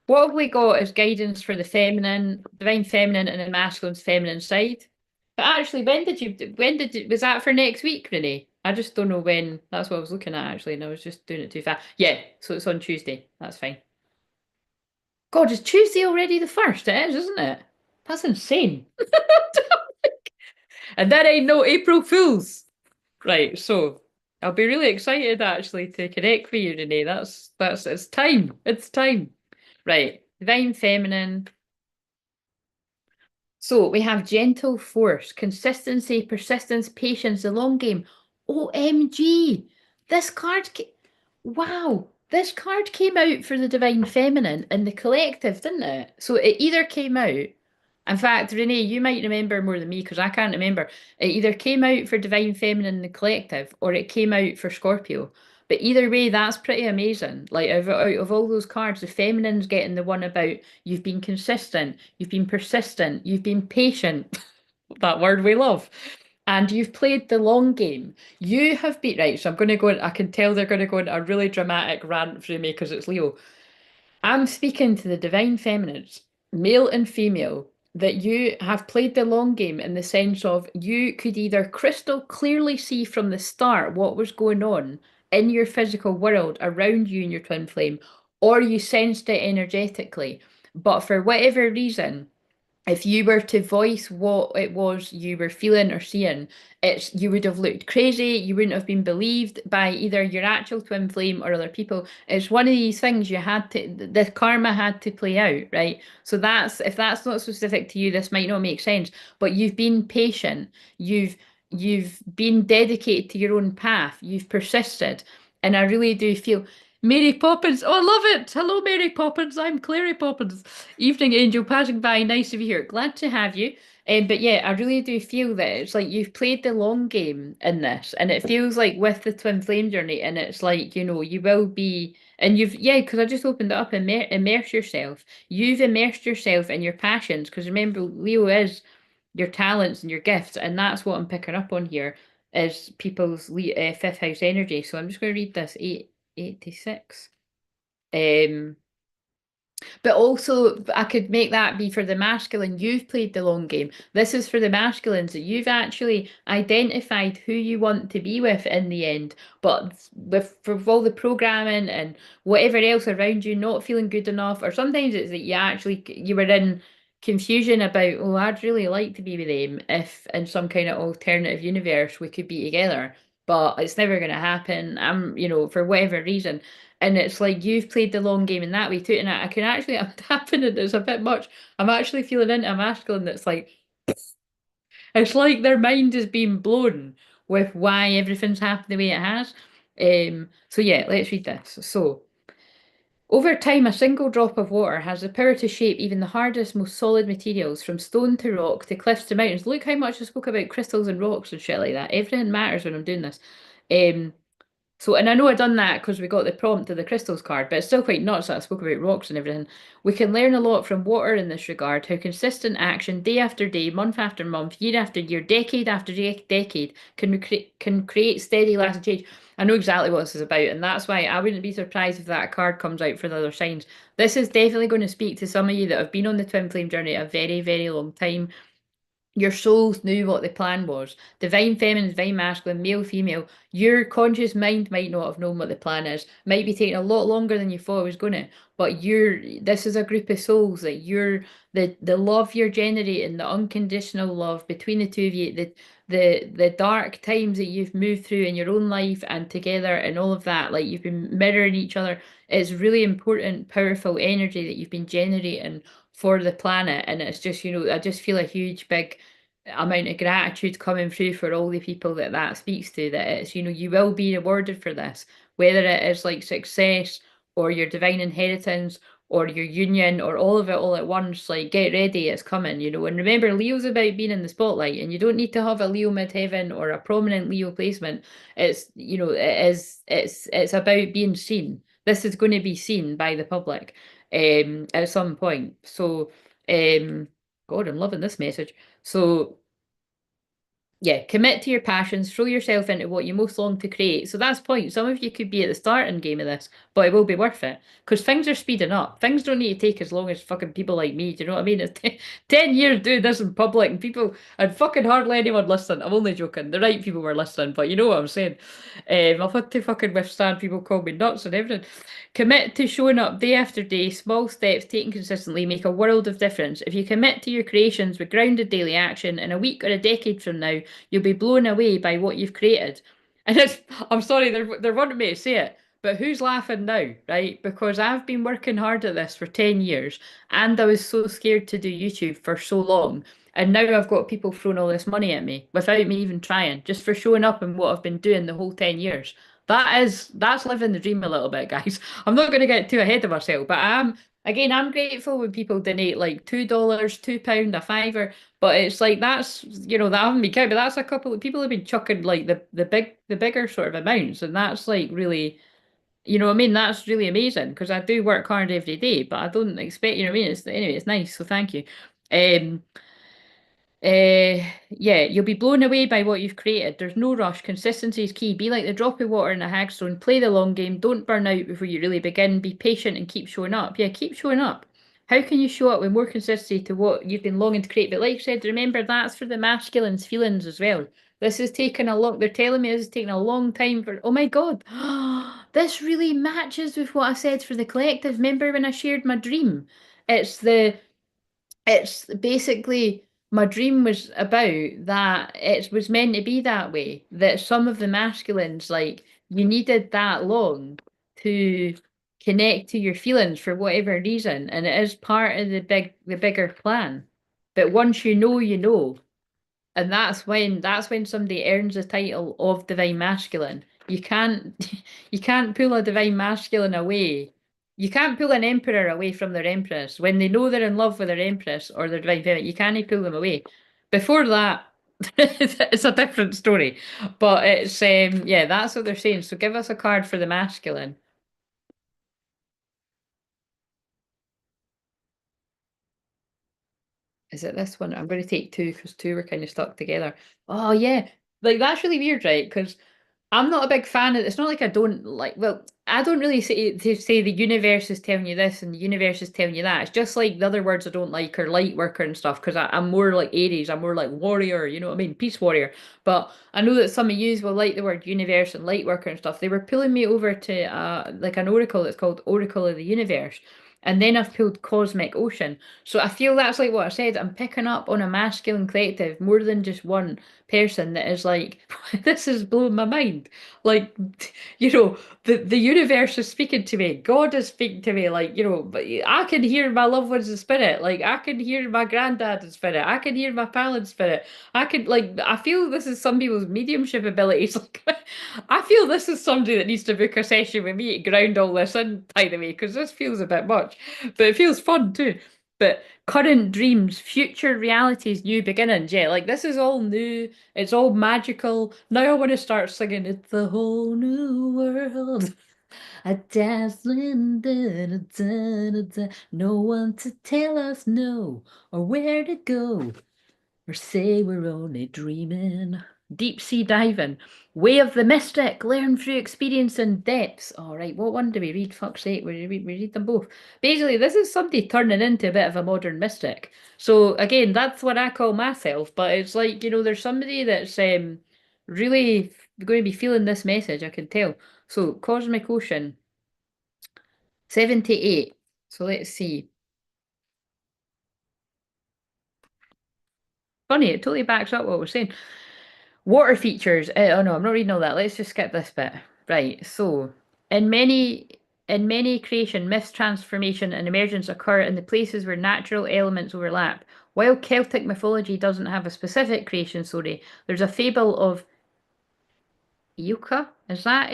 what have we got as guidance for the feminine, divine feminine, and the masculine's feminine side? But actually, was that for next week, Renee? I just don't know when. That's what I was looking at actually, and I was just doing it too fast. Yeah. So it's on Tuesday. That's fine. God, is Tuesday already the first? It is, isn't it? That's insane. And that ain't no April Fools. Right, so I'll be really excited actually to connect with you, Renee. That's it's time. It's time. Right. Divine Feminine. So we have gentle force, consistency, persistence, patience, the long game. OMG. This card wow. This card came out for the Divine Feminine in the collective, didn't it? So it either came out. In fact, Renee, you might remember more than me because I can't remember. It either came out for Divine Feminine in the Collective or it came out for Scorpio. But either way, that's pretty amazing. Like out of all those cards, the feminine's getting the one about you've been consistent, you've been persistent, you've been patient. That word we love. And you've played the long game. You have been right. So I'm going to go. I can tell they're going to go into a really dramatic rant through me because it's Leo. I'm speaking to the divine feminines, male and female, that you have played the long game in the sense of you could either crystal clearly see from the start what was going on in your physical world around you and your twin flame, or you sensed it energetically. But for whatever reason, if you were to voice what it was you were feeling or seeing, you would have looked crazy. You wouldn't have been believed by either your actual twin flame or other people. It's one of these things you had to, the karma had to play out, right? So that's if that's not specific to you, this might not make sense. But you've been patient. You've been dedicated to your own path. You've persisted, and I really do feel. Mary Poppins. Oh, I love it. Hello, Mary Poppins. I'm Clary Poppins. Evening Angel, passing by. Nice to be here. Glad to have you. But yeah, I really do feel that it's like you've played the long game in this, and it feels like with the twin flame journey, and it's like you will be, and yeah, because I just opened it up and immerse yourself. You've immersed yourself in your passions, because remember, Leo is your talents and your gifts, and that's what I'm picking up on here is people's fifth house energy. So I'm just going to read this 86. Um, but also, I could make that be for the masculine. You've played the long game. This is for the masculines that you've actually identified who you want to be with in the end. But for all the programming and whatever else around you not feeling good enough, or sometimes it's that you were in confusion about, oh, I'd really like to be with them if in some kind of alternative universe we could be together. But it's never going to happen. For whatever reason. And it's like you've played the long game in that way too. And I can actually, I'm tapping it, it's a bit much. I'm actually feeling into a masculine that's like, it's like their mind is being blown with why everything's happened the way it has. So yeah, let's read this. So, over time, a single drop of water has the power to shape even the hardest, most solid materials, from stone to rock to cliffs to mountains. Look how much I spoke about crystals and rocks and shit like that. Everything matters when I'm doing this. Um, so, and I know I done that because we got the prompt of the crystals card, but it's still quite nuts that I spoke about rocks and everything. We can learn a lot from water in this regard, how consistent action, day after day, month after month, year after year, decade after decade, can create steady lasting change. I know exactly what this is about, and that's why I wouldn't be surprised if that card comes out for the other signs. This is definitely going to speak to some of you that have been on the twin flame journey a very, very long time. Your souls knew what the plan was. Divine feminine, divine masculine, male, female. Your conscious mind might not have known what the plan is. Might be taking a lot longer than you thought it was gonna. But this is a group of souls that the love you're generating, the unconditional love between the two of you, the dark times that you've moved through in your own life and together and all of that, like you've been mirroring each other. It's really important, powerful energy that you've been generating for the planet. And it's just, I just feel a huge, big amount of gratitude coming through for all the people that that speaks to. That it's, you will be rewarded for this, whether it is like success or your divine inheritance or your union or all of it all at once. Like, get ready, it's coming. And remember, Leo's about being in the spotlight, and you don't need to have a Leo midheaven or a prominent Leo placement. It's about being seen. This is going to be seen by the public at some point. So, God, I'm loving this message. So, yeah, commit to your passions, throw yourself into what you most long to create. So that's the point. Some of you could be at the starting game of this, but it will be worth it because things are speeding up. Things don't need to take as long as fucking people like me. Do you know what I mean? It's 10 years doing this in public and fucking hardly anyone listening. I'm only joking. The right people were listening, but you know what I'm saying. I've had to fucking withstand people call me nuts and everything. Commit to showing up day after day. Small steps taken consistently make a world of difference. If you commit to your creations with grounded daily action, in a week or a decade from now, you'll be blown away by what you've created. And I'm sorry, they're wanting me to say it, but who's laughing now, right? Because I've been working hard at this for 10 years and I was so scared to do YouTube for so long. And now I've got people throwing all this money at me without me even trying, just for showing up and what I've been doing the whole 10 years. That's living the dream a little bit, guys. I'm not going to get too ahead of myself, but I'm grateful when people donate like $2, £2, a fiver. But it's like that haven't been counted, but that's a couple of people have been chucking like the bigger sort of amounts, and that's like really, what I mean, that's really amazing because I do work hard every day, but I don't expect, what I mean. Anyway, it's nice, so thank you. Um, yeah, you'll be blown away by what you've created. There's no rush. Consistency is key. Be like the drop of water in a hagstone. Play the long game. Don't burn out before you really begin. Be patient and keep showing up. Yeah, keep showing up. How can you show up with more consistency to what you've been longing to create? But like I said, remember that's for the masculine's feelings as well. This is taking a long, they're telling me this is taking a long time for, oh my God, this really matches with what I said for the collective. Remember when I shared my dream? It's the it's basically my dream was about that it was meant to be that way, that some of the masculines, like, you needed that long to connect to your feelings for whatever reason, and it is part of the bigger plan. But once you know, you know. And that's when somebody earns the title of divine masculine. You can't you can't pull a divine masculine away. You can't pull an emperor away from their empress. When they know they're in love with their empress or their divine feminine, you can't pull them away. Before that, it's a different story. But it's yeah, that's what they're saying. So give us a card for the masculine. Is it this one? I'm going to take two because two were kind of stuck together. Oh yeah, like that's really weird, right? Because I'm not a big fan of it's not like I don't like well, I don't really say the universe is telling you this and the universe is telling you that. It's just like the other words I don't like are light worker and stuff because I'm more like Aries, I'm more like warrior, you know what I mean? Peace warrior. But I know that some of you will like the word universe and light worker and stuff. They were pulling me over to like an oracle that's called Oracle of the Universe. And then I've pulled Cosmic Ocean. So I feel that's like what I said. I'm picking up on a masculine collective more than just one person that is like, this is blowing my mind. Like, the universe is speaking to me. God is speaking to me. Like, but I can hear my loved ones in spirit. Like, I can hear my granddad in spirit. I can hear my pal in spirit. I feel this is some people's mediumship abilities. Like, I feel this is somebody that needs to book a session with me to ground all this in, by the way, because this feels a bit much, but it feels fun too. But current dreams, future realities, new beginnings. Yeah, like this is all new. It's all magical. Now I want to start singing "It's a whole new world." A dazzling da, da, da, da, da. No one to tell us no or where to go or say we're only dreaming. Deep sea diving. Way of the Mystic. Learn through experience and depths. All right, what one do we read? Fuck's sake, we read them both. Basically, this is somebody turning into a bit of a modern mystic. So again, that's what I call myself. But it's like, there's somebody that's really going to be feeling this message, I can tell. So Cosmic Ocean, 78. So let's see. Funny, it totally backs up what we're saying. Water features. Oh no, I'm not reading all that. Let's just skip this bit. Right. So, in many in many creation, myths, transformation, and emergence occur in the places where natural elements overlap. While Celtic mythology doesn't have a specific creation story, there's a fable of Yucca. Is that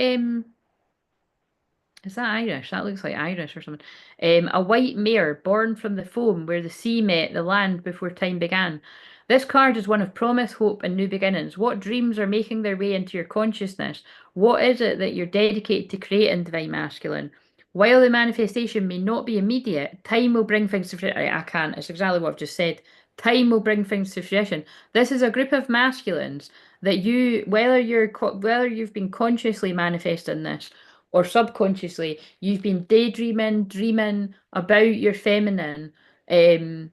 Irish? That looks like Irish or something. A white mare born from the foam where the sea met the land before time began. This card is one of promise, hope, and new beginnings. What dreams are making their way into your consciousness? What is it that you're dedicated to creating, Divine Masculine? While the manifestation may not be immediate, time will bring things to fruition. I can't. It's exactly what I've just said. Time will bring things to fruition. This is a group of masculines that whether you've been consciously manifesting this or subconsciously, you've been daydreaming, dreaming about your feminine, um,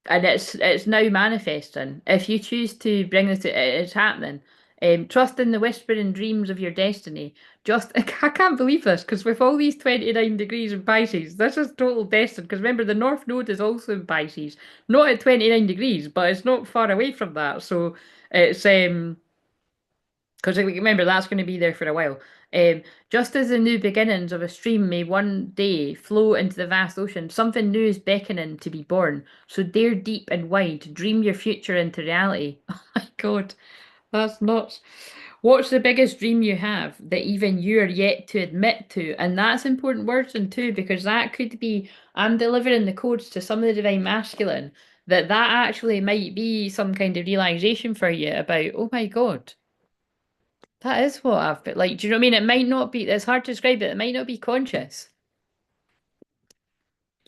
and it's now manifesting. If you choose to bring this, it's happening. Trust in the whispering dreams of your destiny. Just, I can't believe this because with all these 29 degrees in Pisces, this is total destiny. Because remember, the North Node is also in Pisces, not at 29 degrees, but it's not far away from that. So it's because remember, that's going to be there for a while. Um, just as the new beginnings of a stream may one day flow into the vast ocean, something new is beckoning to be born. So dare deep and wide, dream your future into reality. Oh my God, that's nuts. What's the biggest dream you have that even you are yet to admit to? And that's important words and too, because that could be, I'm delivering the codes to some of the divine masculine, that actually might be some kind of realization for you about, oh my God. That is what I've been like. Do you know what I mean? It might not be, it's hard to describe it. It might not be conscious.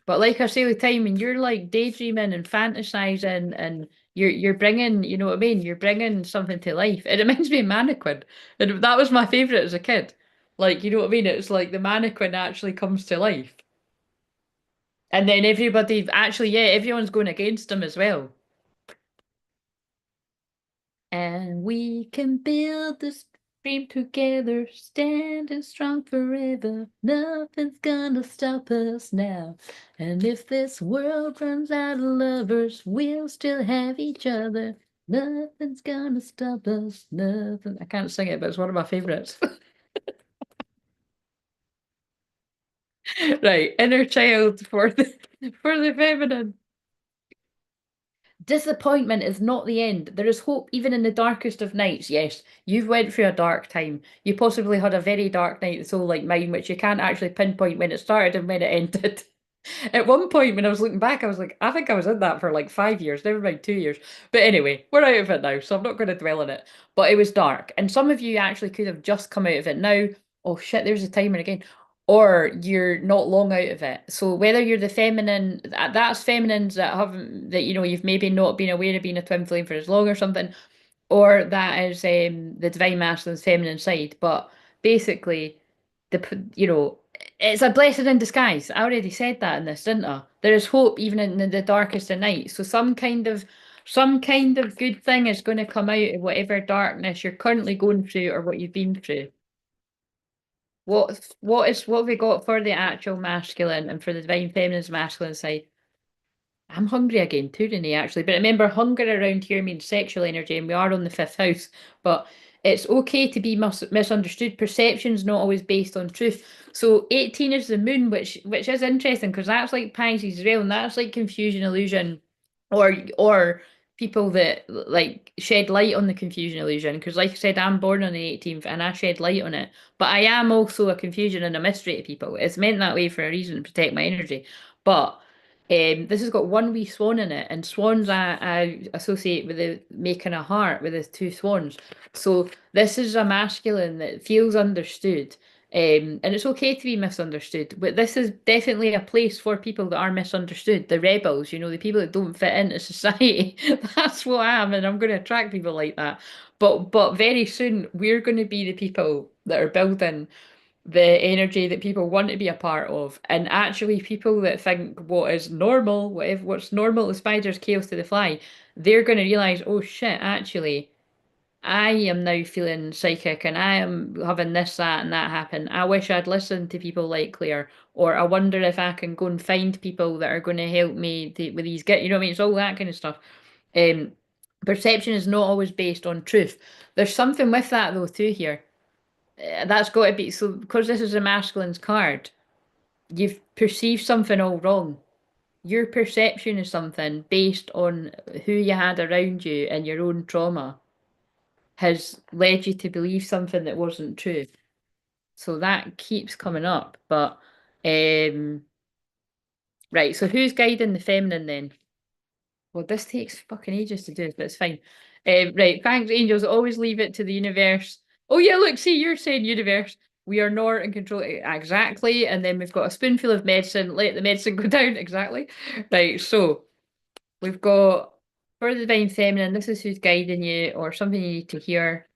But like I say with time, when you're like daydreaming and fantasizing and you're bringing, you know what I mean? You're bringing something to life. It reminds me of Mannequin. And that was my favorite as a kid. Like, you know what I mean? It's like the mannequin actually comes to life. And then everybody, actually, yeah, everyone's going against him as well. And we can build this dream together, standing strong forever. Nothing's gonna stop us now. And if this world runs out of lovers, we'll still have each other. Nothing's gonna stop us. Nothing. I can't sing it, but it's one of my favorites. Right, inner child for the feminine. Disappointment is not the end. There is hope even in the darkest of nights. Yes, you've went through a dark time. You possibly had a very dark night soul like mine, which you can't actually pinpoint when it started and when it ended. At one point, when I was looking back, I was like, I think I was in that for like 5 years, never mind 2 years. But anyway, we're out of it now, so I'm not going to dwell on it. But it was dark. And some of you actually could have just come out of it now. Oh shit, there's a timer again. Or you're not long out of it. So whether you're the feminine, that's feminines that haven't, that you've maybe not been aware of being a twin flame for as long or something, or that is the divine masculine's feminine side. But basically, it's a blessing in disguise. I already said that in this, didn't I? There is hope even in the darkest of nights. So some kind of good thing is going to come out of whatever darkness you're currently going through or what you've been through. what have we got for the actual masculine and for the divine feminine's masculine side? I'm hungry again too, Renee, actually. But remember, hunger around here means sexual energy, and we are on the fifth house. But it's okay to be misunderstood. Perception's not always based on truth. So 18 is the moon, which is interesting because that's like Pisces as well, and that's like confusion, illusion, or people that like shed light on the confusion illusion. Because like I said, I'm born on the 18th and I shed light on it. But I am also a confusion and a mystery to people. It's meant that way for a reason, to protect my energy. But this has got one wee swan in it, and swans I associate with the making a heart with the two swans. So this is a masculine that feels understood, and it's okay to be misunderstood. But this is definitely a place for people that are misunderstood, the rebels, the people that don't fit into society. That's what I am, and I'm going to attract people like that. But very soon we're going to be the people that are building the energy that people want to be a part of, and actually people that think what is normal, what's normal to spiders, chaos to the fly, they're going to realize, oh shit, actually, I am now feeling psychic and I am having this, that, and that happen. I wish I'd listened to people like Claire, or I wonder if I can go and find people that are going to help me with these get, you know what I mean? It's all that kind of stuff. Um, Perception is not always based on truth. There's something with that though too here. That's got to be so because this is a masculine's card. You've perceived something all wrong. Your perception of something based on who you had around you and your own trauma has led you to believe something that wasn't true. So that keeps coming up. But right, so who's guiding the feminine then? Well, this takes fucking ages to do, but it's fine. Right, thanks, angels. Always leave it to the universe. Oh yeah, look, see, you're saying universe. We are not in control. Exactly. And then we've got a spoonful of medicine. Let the medicine go down. Exactly. Right. So we've got for the divine feminine. This is who's guiding you, or something you need to hear.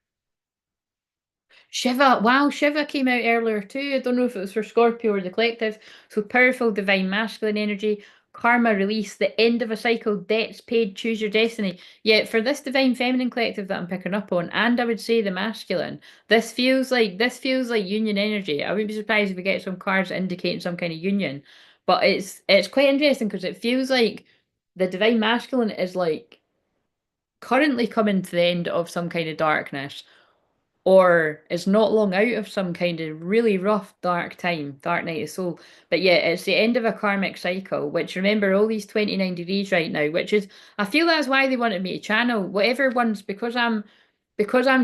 Shiva, wow, Shiva came out earlier too. I don't know if it was for Scorpio or the collective. So powerful divine masculine energy, karma release, the end of a cycle, debts paid, choose your destiny. Yeah, for this divine feminine collective that I'm picking up on, and I would say the masculine, this feels like union energy. I wouldn't be surprised if we get some cards indicating some kind of union. But it's quite interesting because it feels like the divine masculine is like currently coming to the end of some kind of darkness or is not long out of some kind of really rough dark time, dark night of soul. But yeah, it's the end of a karmic cycle, which remember all these 29 degrees right now, which is I feel that's why they wanted me to channel whatever ones because I'm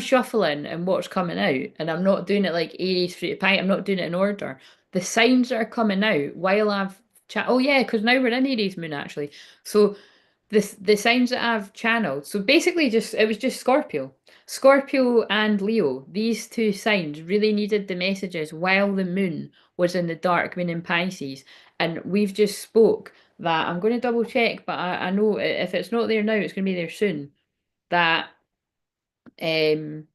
shuffling and what's coming out, and I'm not doing it like Aries through to Pi, I'm not doing it in order. The signs that are coming out while I've oh yeah, because now we're in Aries moon actually. So the signs that I've channeled. So basically just it was just Scorpio. Scorpio and Leo, these two signs really needed the messages while the moon was in the dark moon in Pisces. And we've just spoke that I'm going to double check, but I know if it's not there now, it's going to be there soon. That um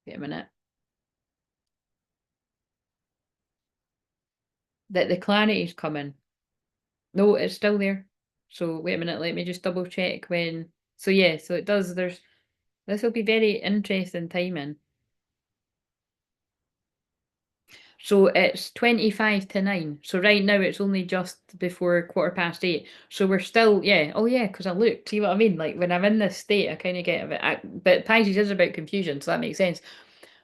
wait a minute. That the clarity is coming. No, it's still there. So wait a minute, let me just double check when. So yeah, so it does. This will be very interesting timing. So it's 25 to 9. So right now it's only just before 8:15. So we're still, yeah. Oh yeah, because I look, see what I mean? Like when I'm in this state, I kind of get a bit, but Pisces is about confusion, so that makes sense.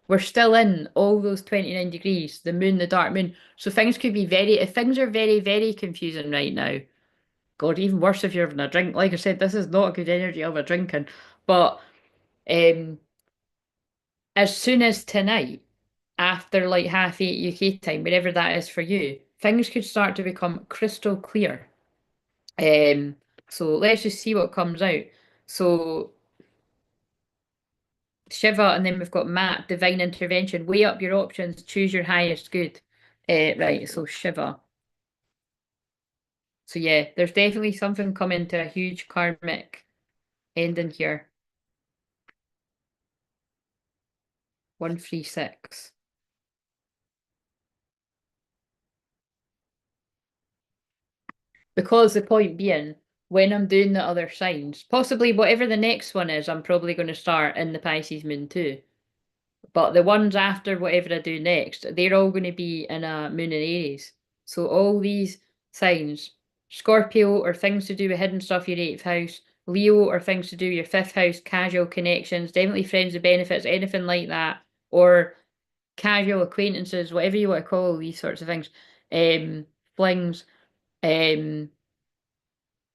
We're still in all those 29 degrees, the moon, the dark moon. So things could be if things are very, very confusing right now. God, even worse if you're having a drink. Like I said, this is not a good energy of a drinking. But um, as soon as tonight, after like 8:30 UK time, wherever that is for you, things could start to become crystal clear. Um, so let's just see what comes out. So Shiva, and then we've got Matt, divine intervention. Weigh up your options, choose your highest good. Right, so Shiva. So yeah, there's definitely something coming to a huge karmic ending here. 136. Because the point being, when I'm doing the other signs, possibly whatever the next one is, I'm probably going to start in the Pisces moon too. But the ones after whatever I do next, they're all going to be in a moon in Aries. So all these signs, Scorpio or things to do with hidden stuff, your eighth house, Leo or things to do with your fifth house, casual connections, definitely friends with benefits, anything like that, or casual acquaintances, whatever you want to call these sorts of things, flings, um,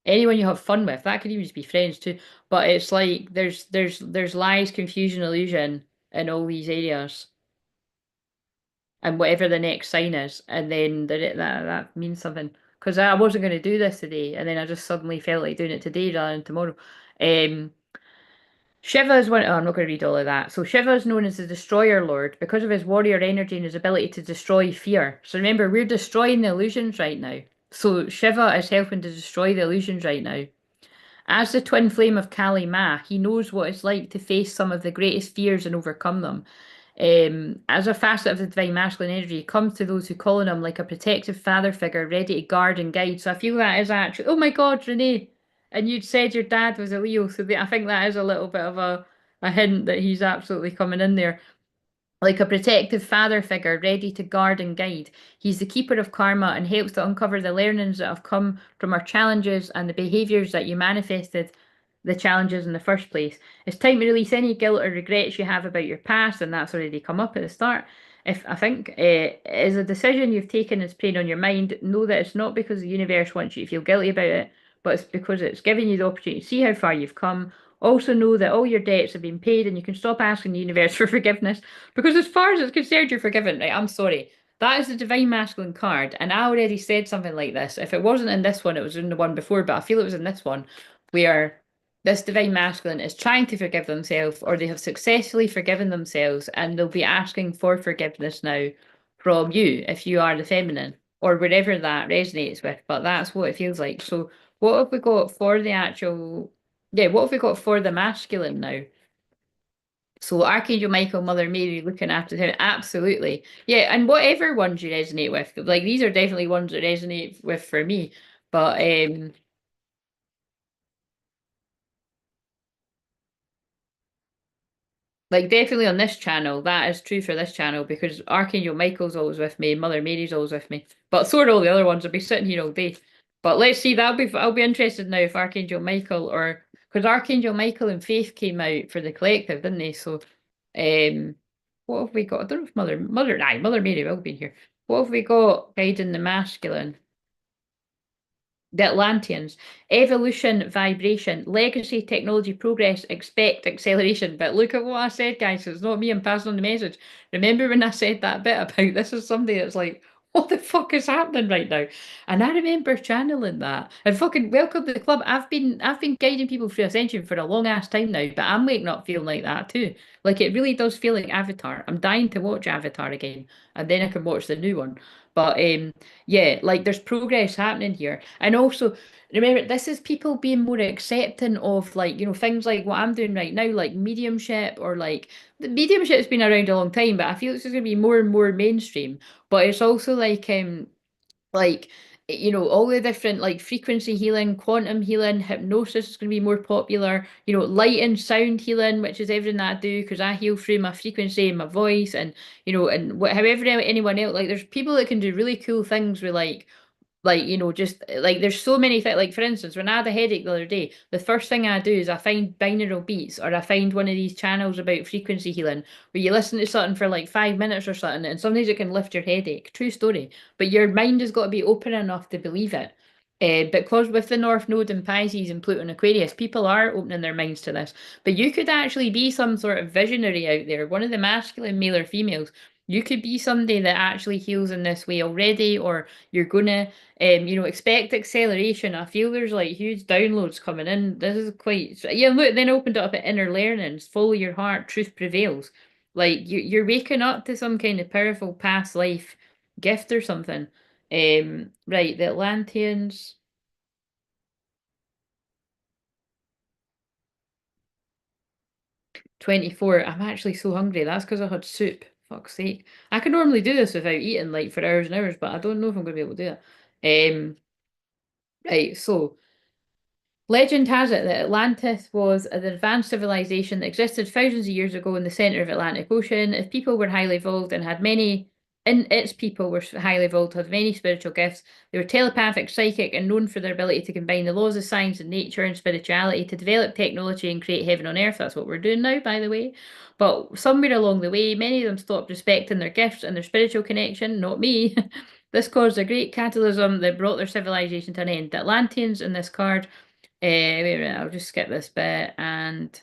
anyone you have fun with. That could even just be friends too. But it's like there's lies, confusion, illusion in all these areas, and whatever the next sign is, and then that means something. Because I wasn't going to do this today, and then I just suddenly felt like doing it today rather than tomorrow. Um, Shiva is one. Oh, I'm not going to read all of that. So Shiva is known as the Destroyer Lord because of his warrior energy and his ability to destroy fear. So remember, we're destroying the illusions right now. So Shiva is helping to destroy the illusions right now. As the twin flame of Kali Ma, he knows what it's like to face some of the greatest fears and overcome them. As a facet of the divine masculine energy, he comes to those who call on him like a protective father figure, ready to guard and guide. So I feel that is actually, oh my God, Renee, and you'd said your dad was a Leo, so I think that is a little bit of a hint that he's absolutely coming in there. Like a protective father figure ready to guard and guide. He's the keeper of karma and helps to uncover the learnings that have come from our challenges and the behaviours that you manifested the challenges in the first place. It's time to release any guilt or regrets you have about your past, and that's already come up at the start. If I think it is a decision you've taken is preying on your mind, know that it's not because the universe wants you to feel guilty about it, but it's because it's giving you the opportunity to see how far you've come. Also know that all your debts have been paid and you can stop asking the universe for forgiveness because as far as it's concerned, you're forgiven. Right, I'm sorry. That is the Divine Masculine card, and I already said something like this. If it wasn't in this one, it was in the one before, but I feel it was in this one, where this Divine Masculine is trying to forgive themselves, or they have successfully forgiven themselves, and they'll be asking for forgiveness now from you if you are the feminine, or wherever that resonates with. But that's what it feels like. So, what have we got for the actual? Yeah, what have we got for the masculine now? So Archangel Michael, Mother Mary looking after him. Absolutely. Yeah, and whatever ones you resonate with. Like these are definitely ones that resonate with for me. But like definitely on this channel, that is true for this channel because Archangel Michael's always with me, Mother Mary's always with me. But so are all the other ones. I'll be sitting here all day. But let's see, I'll be interested now if Archangel Michael or because Archangel Michael and Faith came out for the collective, didn't they? So what have we got? I don't know if Mother Mary will be here. What have we got guiding the masculine? The Atlanteans. Evolution, vibration, legacy, technology, progress, expect acceleration. But look at what I said, guys. It's not me, I'm passing on the message. Remember when I said that bit about this is somebody that's like, what the fuck is happening right now? And I remember channeling that. And fucking welcome to the club. I've been guiding people through ascension for a long ass time now, but I'm waking up feeling like that too. Like it really does feel like Avatar. I'm dying to watch Avatar again, and then I can watch the new one. But yeah, like there's progress happening here. And also, remember, this is people being more accepting of like, things like what I'm doing right now, like mediumship or like the mediumship's been around a long time, but I feel it's just gonna be more and more mainstream. But it's also like all the different like frequency healing, quantum healing, hypnosis is going to be more popular, light and sound healing, which is everything that I do because I heal through my frequency and my voice and however anyone else, like there's people that can do really cool things with just like there's so many things. Like for instance, when I had a headache the other day, the first thing I do is I find binaural beats or I find one of these channels about frequency healing where you listen to something for like 5 minutes or something, and sometimes it can lift your headache. True story. But your mind has got to be open enough to believe it. Because with the North Node in Pisces and Pluto in Aquarius, people are opening their minds to this. But you could actually be some sort of visionary out there, one of the masculine, male or females. You could be somebody that actually heals in this way already, or you're gonna expect acceleration. I feel there's like huge downloads coming in. This is quite, yeah, look, then opened it up at inner learnings. Follow your heart, truth prevails. Like you're waking up to some kind of powerful past life gift or something. Right, the Atlanteans, 24. I'm actually so hungry. That's because I had soup. Fuck's sake. I can normally do this without eating like for hours and hours, but I don't know if I'm gonna be able to do it. Right, so Legend has it that Atlantis was an advanced civilization that existed thousands of years ago in the center of Atlantic Ocean. If people were highly evolved and had many, and its people were highly evolved, had many spiritual gifts. They were telepathic, psychic, and known for their ability to combine the laws of science and nature and spirituality to develop technology and create heaven on earth. That's what we're doing now, by the way. But somewhere along the way, many of them stopped respecting their gifts and their spiritual connection. Not me. This caused a great cataclysm that brought their civilization to an end. The Atlanteans in this card wait a minute, I'll just skip this bit and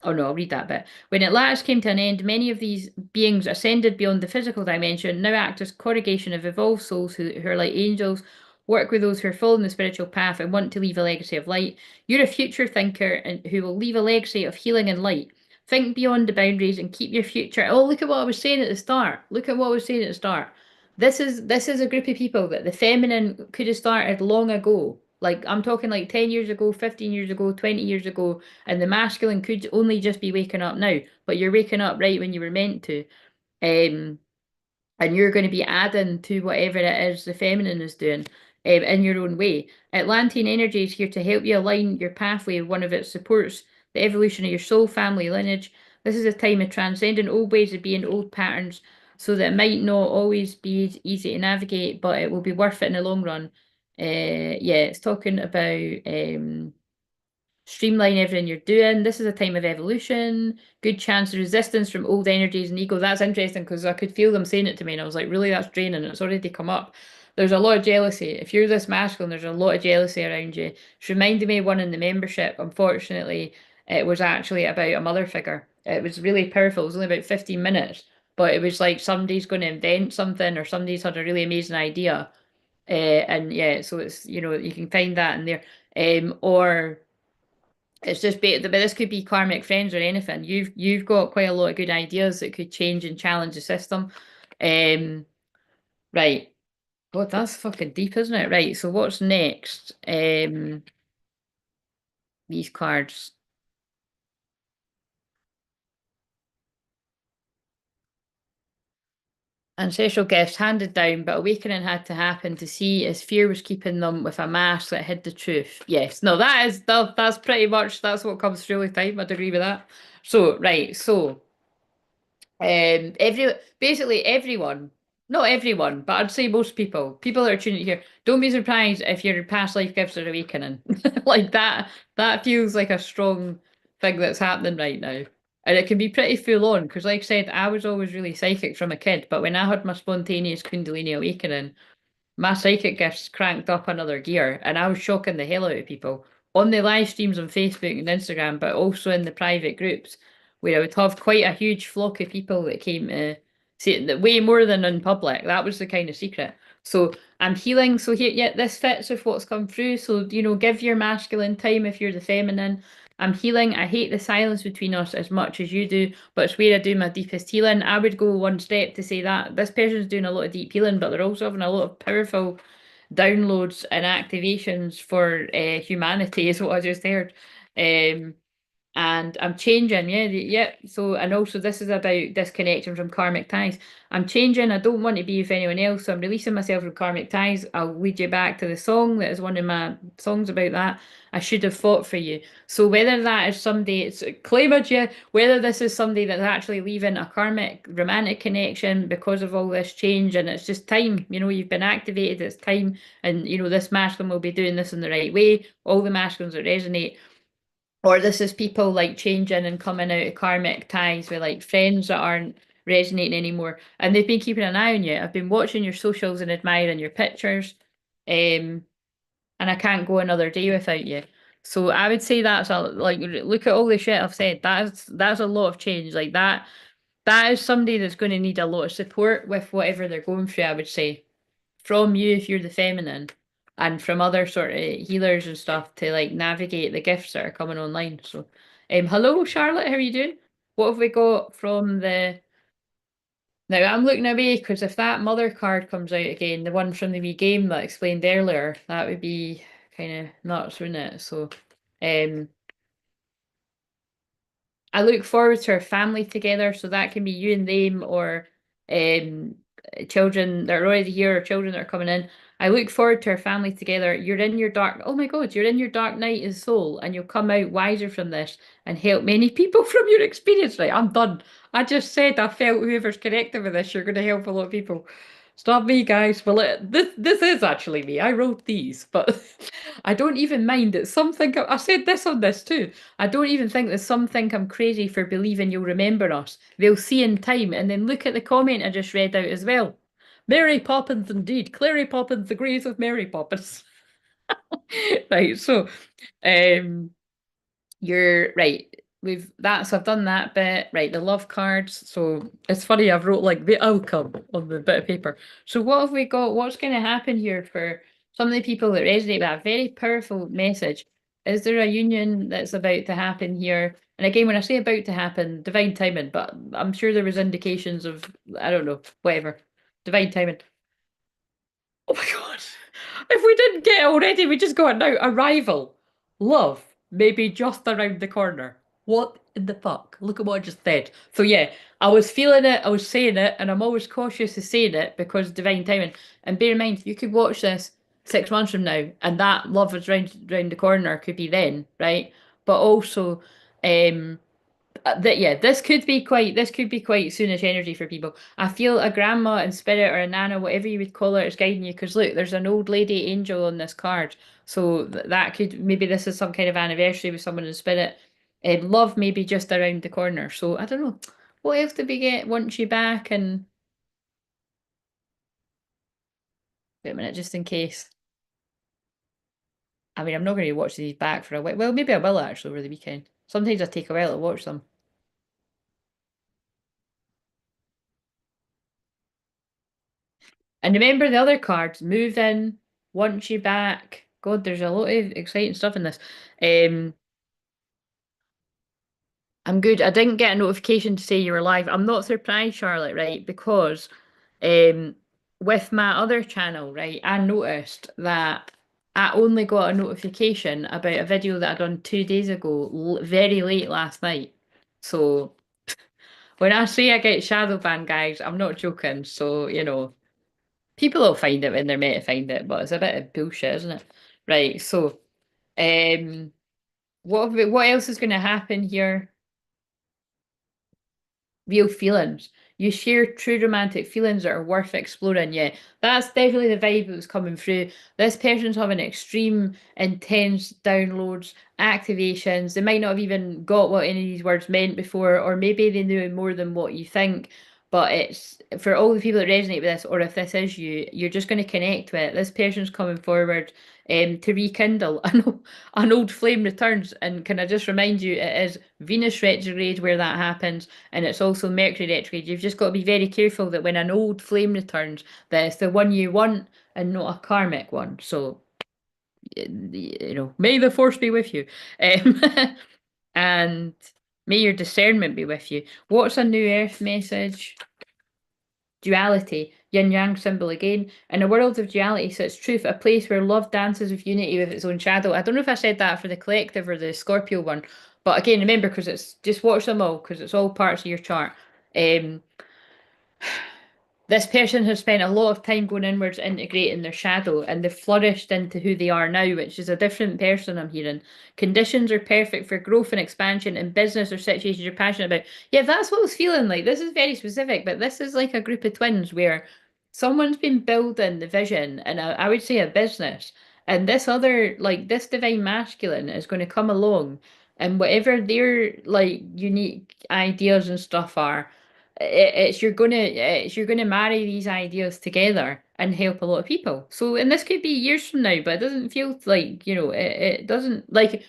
oh no, I'll read that bit. When it last came to an end, many of these beings ascended beyond the physical dimension, now act as corrugation of evolved souls who are like angels, work with those who are following the spiritual path and want to leave a legacy of light. You're a future thinker and who will leave a legacy of healing and light. Think beyond the boundaries and keep your future. Oh, look at what I was saying at the start. Look at what I was saying at the start. This is a group of people that the feminine could have started long ago. Like I'm talking like 10 years ago, 15 years ago, 20 years ago, and the masculine could only just be waking up now, but you're waking up right when you were meant to. Um, and you're going to be adding to whatever it is the feminine is doing in your own way. Atlantean energy is here to help you align your pathway. One of it supports the evolution of your soul, family, lineage. This is a time of transcending old ways of being, old patterns, so that it might not always be easy to navigate, but it will be worth it in the long run. Yeah, it's talking about streamline everything you're doing. This is a time of evolution. Good chance of resistance from old energies and ego. That's interesting because I could feel them saying it to me, and I was like, really, that's draining. It's already come up. There's a lot of jealousy. If you're this masculine, there's a lot of jealousy around you. It's reminded me of one in the membership. Unfortunately, it was actually about a mother figure. It was really powerful. It was only about 15 minutes, but it was like somebody's going to invent something or somebody's had a really amazing idea. And yeah, so it's, you can find that in there. Or it's just but this could be karmic friends or anything. You've got quite a lot of good ideas that could change and challenge the system. Um, right. God, that's fucking deep, isn't it? Right. So what's next? These cards. Ancestral gifts handed down, but awakening had to happen to see as fear was keeping them with a mask that hid the truth. Yes. No, that's pretty much that's what comes through with time. I'd agree with that. So, right, so basically everyone, not everyone, but I'd say most people that are tuning here, don't be surprised if your past life gifts are awakening. Like that feels like a strong thing that's happening right now. And it can be pretty full on because, like I said, I was always really psychic from a kid, but when I had my spontaneous Kundalini awakening, my psychic gifts cranked up another gear, and I was shocking the hell out of people on the live streams on Facebook and Instagram, but also in the private groups where I would have quite a huge flock of people that came to see it, way more than in public. That was the kind of secret. So I'm healing. So here, yeah, this fits with what's come through. So, give your masculine time if you're the feminine. I'm healing. I hate the silence between us as much as you do, but it's where I do my deepest healing. I would go one step to say that this person's doing a lot of deep healing, but they're also having a lot of powerful downloads and activations for humanity, is what I just heard. Um, and I'm changing, yeah. So, and also this is about disconnection from karmic ties. I'm changing. I don't want to be with anyone else, so I'm releasing myself from karmic ties. I'll lead you back to the song that is one of my songs about that. I should have fought for you. So whether that is somebody, it's claimed you, whether this is somebody that's actually leaving a karmic romantic connection because of all this change, and it's just time. You've been activated. It's time, and this masculine will be doing this in the right way. All the masculines that resonate, or this is people like changing and coming out of karmic ties with like friends that aren't resonating anymore. And they've been keeping an eye on you. I've been watching your socials and admiring your pictures. Um, and I can't go another day without you. So I would say that's like look at all the shit I've said. That's a lot of change. Like that is somebody that's going to need a lot of support with whatever they're going through, I would say from you if you're the feminine, and from other sort of healers and stuff to like navigate the gifts that are coming online. So, hello Charlotte, how are you doing? What have we got from the? Now I'm looking away because if that mother card comes out again, the one from the wee game that I explained earlier, that would be kind of nuts, wouldn't it? So, um, I look forward to our family together. So that can be you and them, or um, children that are already here, or children that are coming in. I look forward to our family together. You're in your dark, oh my God, you're in your dark night of soul, and you'll come out wiser from this and help many people from your experience. Right, I'm done. I just said I felt whoever's connected with this, you're going to help a lot of people. It's not me, guys. Well, this is actually me. I wrote these, but I don't even mind that some think I said this on this too. I don't even think that some think I'm crazy for believing you'll remember us. They'll see in time and then look at the comment I just read out as well. Mary Poppins, indeed. Clary Poppins agrees with Mary Poppins. Right, so um you're right. We've that so I've done that bit. Right, the love cards. So it's funny, I've wrote like the outcome on the bit of paper. So what have we got? What's gonna happen here for some of the people that resonate with that very powerful message? Is there a union that's about to happen here? And again, when I say about to happen, divine timing, but I'm sure there was indications of, I don't know, whatever. Divine timing. Oh my God. If we didn't get it already, we just got it now. Arrival. Love. Maybe just around the corner. What in the fuck? Look at what I just said. So yeah, I was feeling it, I was saying it, and I'm always cautious of saying it because divine timing. And bear in mind, you could watch this 6 months from now, and that love is round the corner could be then, right? But also, um, that yeah, this could be quite soonish energy for people. I feel a grandma in spirit or a nana, whatever you would call it, is guiding you. Because look, there's an old lady angel on this card, so that could maybe this is some kind of anniversary with someone in spirit. Love maybe just around the corner. So I don't know. What else did we get? Want you back and wait a minute, just in case. I mean, I'm not going to watch these back for a while. Well, maybe I will actually over the weekend. Sometimes I take a while to watch them. And remember the other cards, move in, want you back. God, there's a lot of exciting stuff in this. Um, I'm good. I didn't get a notification to say you were live. I'm not surprised, Charlotte, right? Because um, with my other channel, right, I noticed that I only got a notification about a video that I done 2 days ago, very late last night. So when I say I get shadow banned, guys, I'm not joking. So, people will find it when they're meant to find it, but it's a bit of bullshit, isn't it? Right, so what else is gonna happen here? Real feelings. You share true romantic feelings that are worth exploring. Yeah, that's definitely the vibe that was coming through. This person's having extreme, intense downloads, activations. They might not have even got what any of these words meant before, or maybe they knew more than what you think. But it's for all the people that resonate with this, or if this is you, you're just going to connect with it. This person's coming forward to rekindle an old flame returns. And can I just remind you, it is Venus retrograde where that happens and it's also Mercury retrograde. You've just got to be very careful that when an old flame returns, that it's the one you want and not a karmic one. So, may the force be with you. Um, and may your discernment be with you. What's a new earth message? Duality, yin yang symbol again. In a world of duality sits truth, a place where love dances with unity with its own shadow. I don't know if I said that for the collective or the Scorpio one, but again, remember, because it's just watch them all, because it's all parts of your chart. Um, this person has spent a lot of time going inwards, integrating their shadow, and they've flourished into who they are now, which is a different person I'm hearing. Conditions are perfect for growth and expansion in business or situations you're passionate about. Yeah, that's what I was feeling like. This is very specific, but this is like a group of twins where someone's been building the vision, and I would say a business, and this other, like this divine masculine, is going to come along, and whatever their like unique ideas and stuff are it's you're gonna marry these ideas together and help a lot of people. So, and this could be years from now, but it doesn't feel like, it doesn't like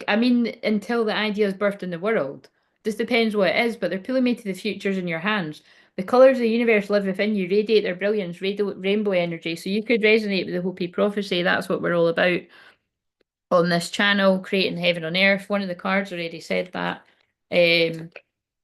I mean, until the idea is birthed in the world. This depends what it is, but they're pulling me to the futures in your hands. The colours of the universe live within you, radiate their brilliance, rainbow energy. So you could resonate with the Hopi prophecy. That's what we're all about on this channel, creating heaven on earth. One of the cards already said that. Um,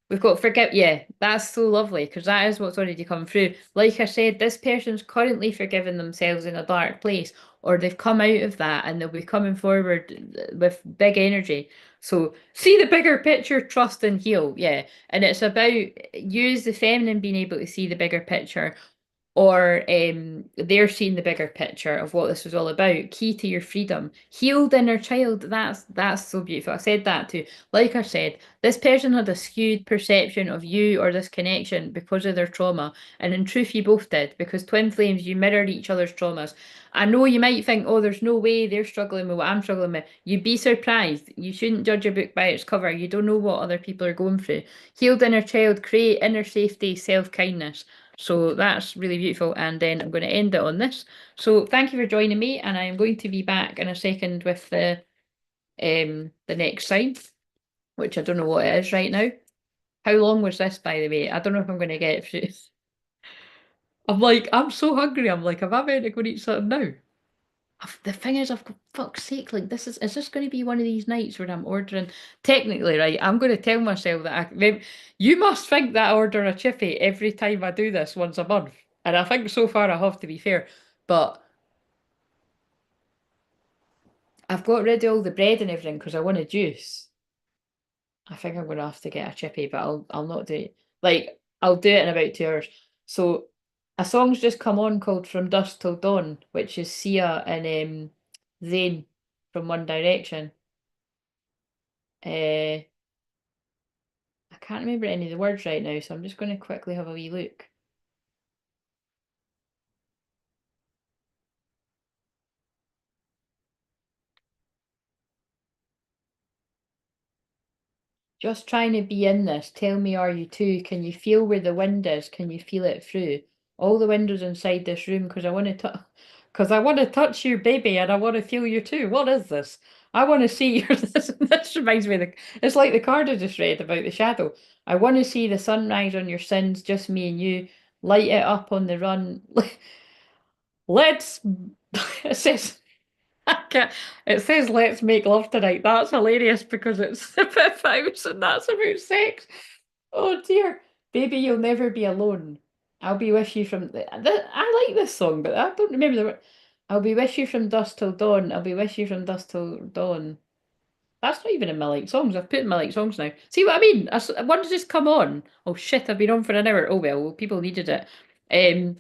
We've got forgive. Yeah, that's so lovely because that is what's already come through. Like I said, this person's currently forgiven themselves in a dark place, or they've come out of that and they'll be coming forward with big energy. So see the bigger picture, trust and heal. Yeah, and it's about use the feminine being able to see the bigger picture or they're seeing the bigger picture of what this was all about. Key to your freedom, healed inner child. That's so beautiful. I said that too. Like I said, this person had a skewed perception of you or this connection because of their trauma, and in truth, you both did, because twin flames, you mirrored each other's traumas. I know you might think, oh, there's no way they're struggling with what I'm struggling with. You'd be surprised. You shouldn't judge a book by its cover. You don't know what other people are going through. Healed inner child, create inner safety, self-kindness. So that's really beautiful. And then I'm going to end it on this. So thank you for joining me, and I'm going to be back in a second with the next sign, which I don't know what it is right now. How long was this, by the way? I don't know if I'm going to get it through. I'm like, I'm so hungry. I'm like, am I meant to go and eat something now? The thing is, I've got fuck's sake, like is this going to be one of these nights where I'm ordering? Technically, right, I'm going to tell myself that you must think that I order a chippy every time I do this once a month, and I think so far I have, to be fair, but I've got rid of all the bread and everything because I want a juice. I think I'm going to have to get a chippy, but I'll not do it. Like I'll do it in about 2 hours. So a song's just come on called "From Dusk Till Dawn," which is Sia and Zayn from One Direction. I can't remember any of the words right now, so I'm just going to quickly have a wee look. Just trying to be in this. Tell me, are you too? Can you feel where the wind is? Can you feel it through all the windows inside this room? Because I want to touch you, baby, and I want to feel you too. What is this? I want to see your. This reminds me of it's like the card I just read about the shadow. I want to see the sunrise on your sins, just me and you. Light it up on the run. Let's. It says. I can't, it says let's make love tonight. That's hilarious because it's the fifth house and that's about sex. Oh dear. Baby, you'll never be alone. I'll be with you I like this song, but I don't remember the word. I'll be with you from dusk till dawn. I'll be with you from dusk till dawn. That's not even in my like songs. I've put in my like songs now. See what I mean? One's just come on. Oh shit, I've been on for an hour. Oh well, people needed it. Um,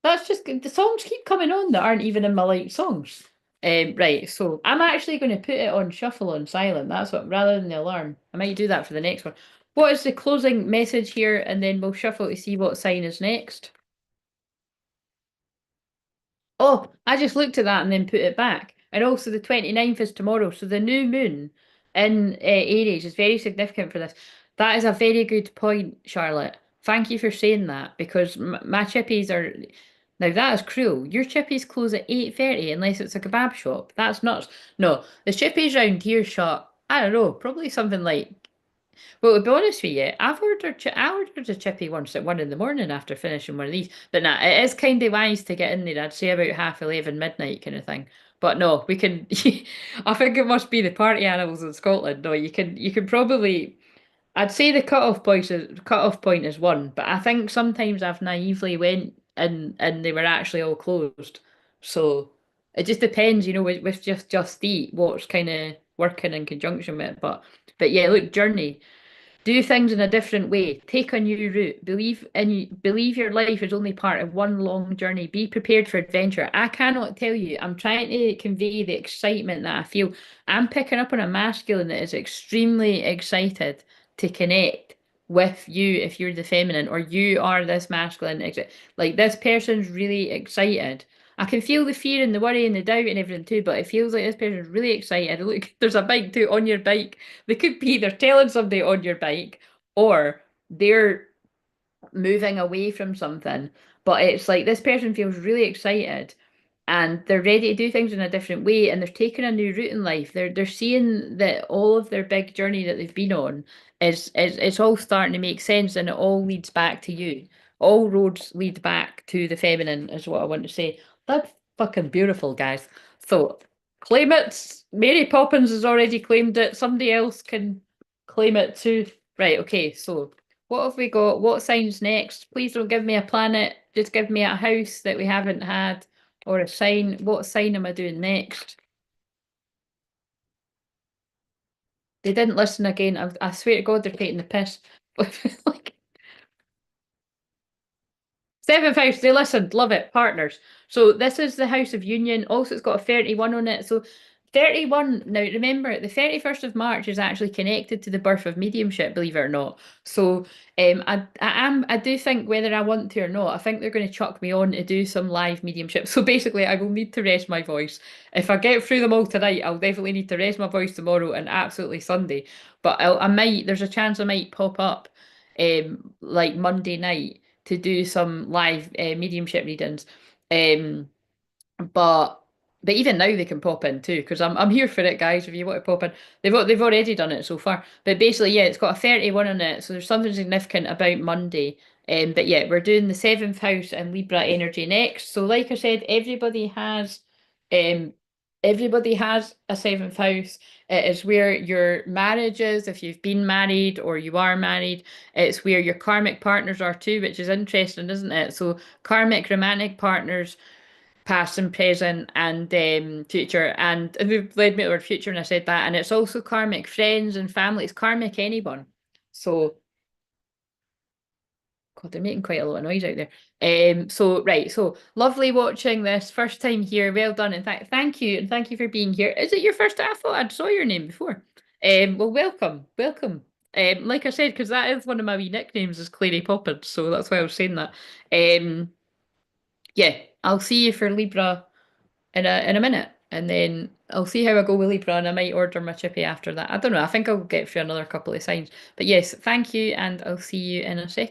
That's just the songs keep coming on that aren't even in my like songs. Right, so I'm actually going to put it on shuffle on silent. That's what, rather than the alarm. I might do that for the next one. What is the closing message here? And then we'll shuffle to see what sign is next. Oh, I just looked at that and then put it back. And also the 29th is tomorrow. So the new moon in Aries is very significant for this. That is a very good point, Charlotte. Thank you for saying that because my chippies are. Now that is cruel. Your chippies close at 8:30 unless it's a kebab shop. That's nuts. No, the chippies round here shut, I don't know, probably something like well, to be honest with you, I ordered a chippy once at 1 in the morning after finishing one of these. But nah, it is kind of wise to get in there. I'd say about 11:30 midnight kind of thing. But no, we can. I think it must be the party animals in Scotland. No, you can probably. I'd say the cutoff point is one, but I think sometimes I've naively went and they were actually all closed. So it just depends, with just eat what's kind of working in conjunction with it. But yeah, look, journey. Do things in a different way. Take a new route. Believe your life is only part of one long journey. Be prepared for adventure. I cannot tell you. I'm trying to convey the excitement that I feel. I'm picking up on a masculine that is extremely excited to connect with you if you're the feminine or you are this masculine. Like this person's really excited. I can feel the fear and the worry and the doubt and everything too, but it feels like this person's really excited. Look, there's a bike too on your bike. They could be either telling somebody on your bike or they're moving away from something. But it's like this person feels really excited and they're ready to do things in a different way and they're taking a new route in life. They're seeing that all of their big journey that they've been on is it's all starting to make sense and it all leads back to you. All roads lead back to the feminine is what I want to say. That's fucking beautiful, guys. So claim it. Mary Poppins has already claimed it. Somebody else can claim it too. Right, okay, so what have we got? What sign's next? Please don't give me a planet. Just give me a house that we haven't had or a sign. What sign am I doing next? They didn't listen again. I swear to God, they're taking the piss. Like, Seventh house, they listened, love it, partners. So this is the house of union. Also, it's got a 31 on it. So 31, now remember, the 31st of March is actually connected to the birth of mediumship, believe it or not. So I do think whether I want to or not, I think they're going to chuck me on to do some live mediumship. So basically, I will need to rest my voice. If I get through them all tonight, I'll definitely need to rest my voice tomorrow and absolutely Sunday. But I might, there's a chance I might pop up like Monday night to do some live mediumship readings. Um, but even now they can pop in too because I'm here for it, guys. If you want to pop in, they've already done it so far. But basically, yeah, it's got a 31 on it, so there's something significant about Monday. But yeah, we're doing the seventh house and Libra energy next. So like I said, um everybody has a seventh house. It is where your marriage is, if you've been married or you are married. It's where your karmic partners are too, which is interesting, isn't it? So karmic romantic partners, past and present and future. And we've led me to the word future and I said that. And it's also karmic friends and family. It's karmic anyone. So, God, they're making quite a lot of noise out there. So right, so lovely watching this. First time here. Well done. And thank you. And thank you for being here. Is it your first time? I thought I saw your name before. Well, welcome. Welcome. Like I said, because that is one of my wee nicknames is Clary Poppins, so that's why I was saying that. Um, yeah, I'll see you for Libra in a minute, and then I'll see how I go with Libra, and I might order my chippy after that. I don't know. I think I'll get through another couple of signs. But yes, thank you, and I'll see you in a second.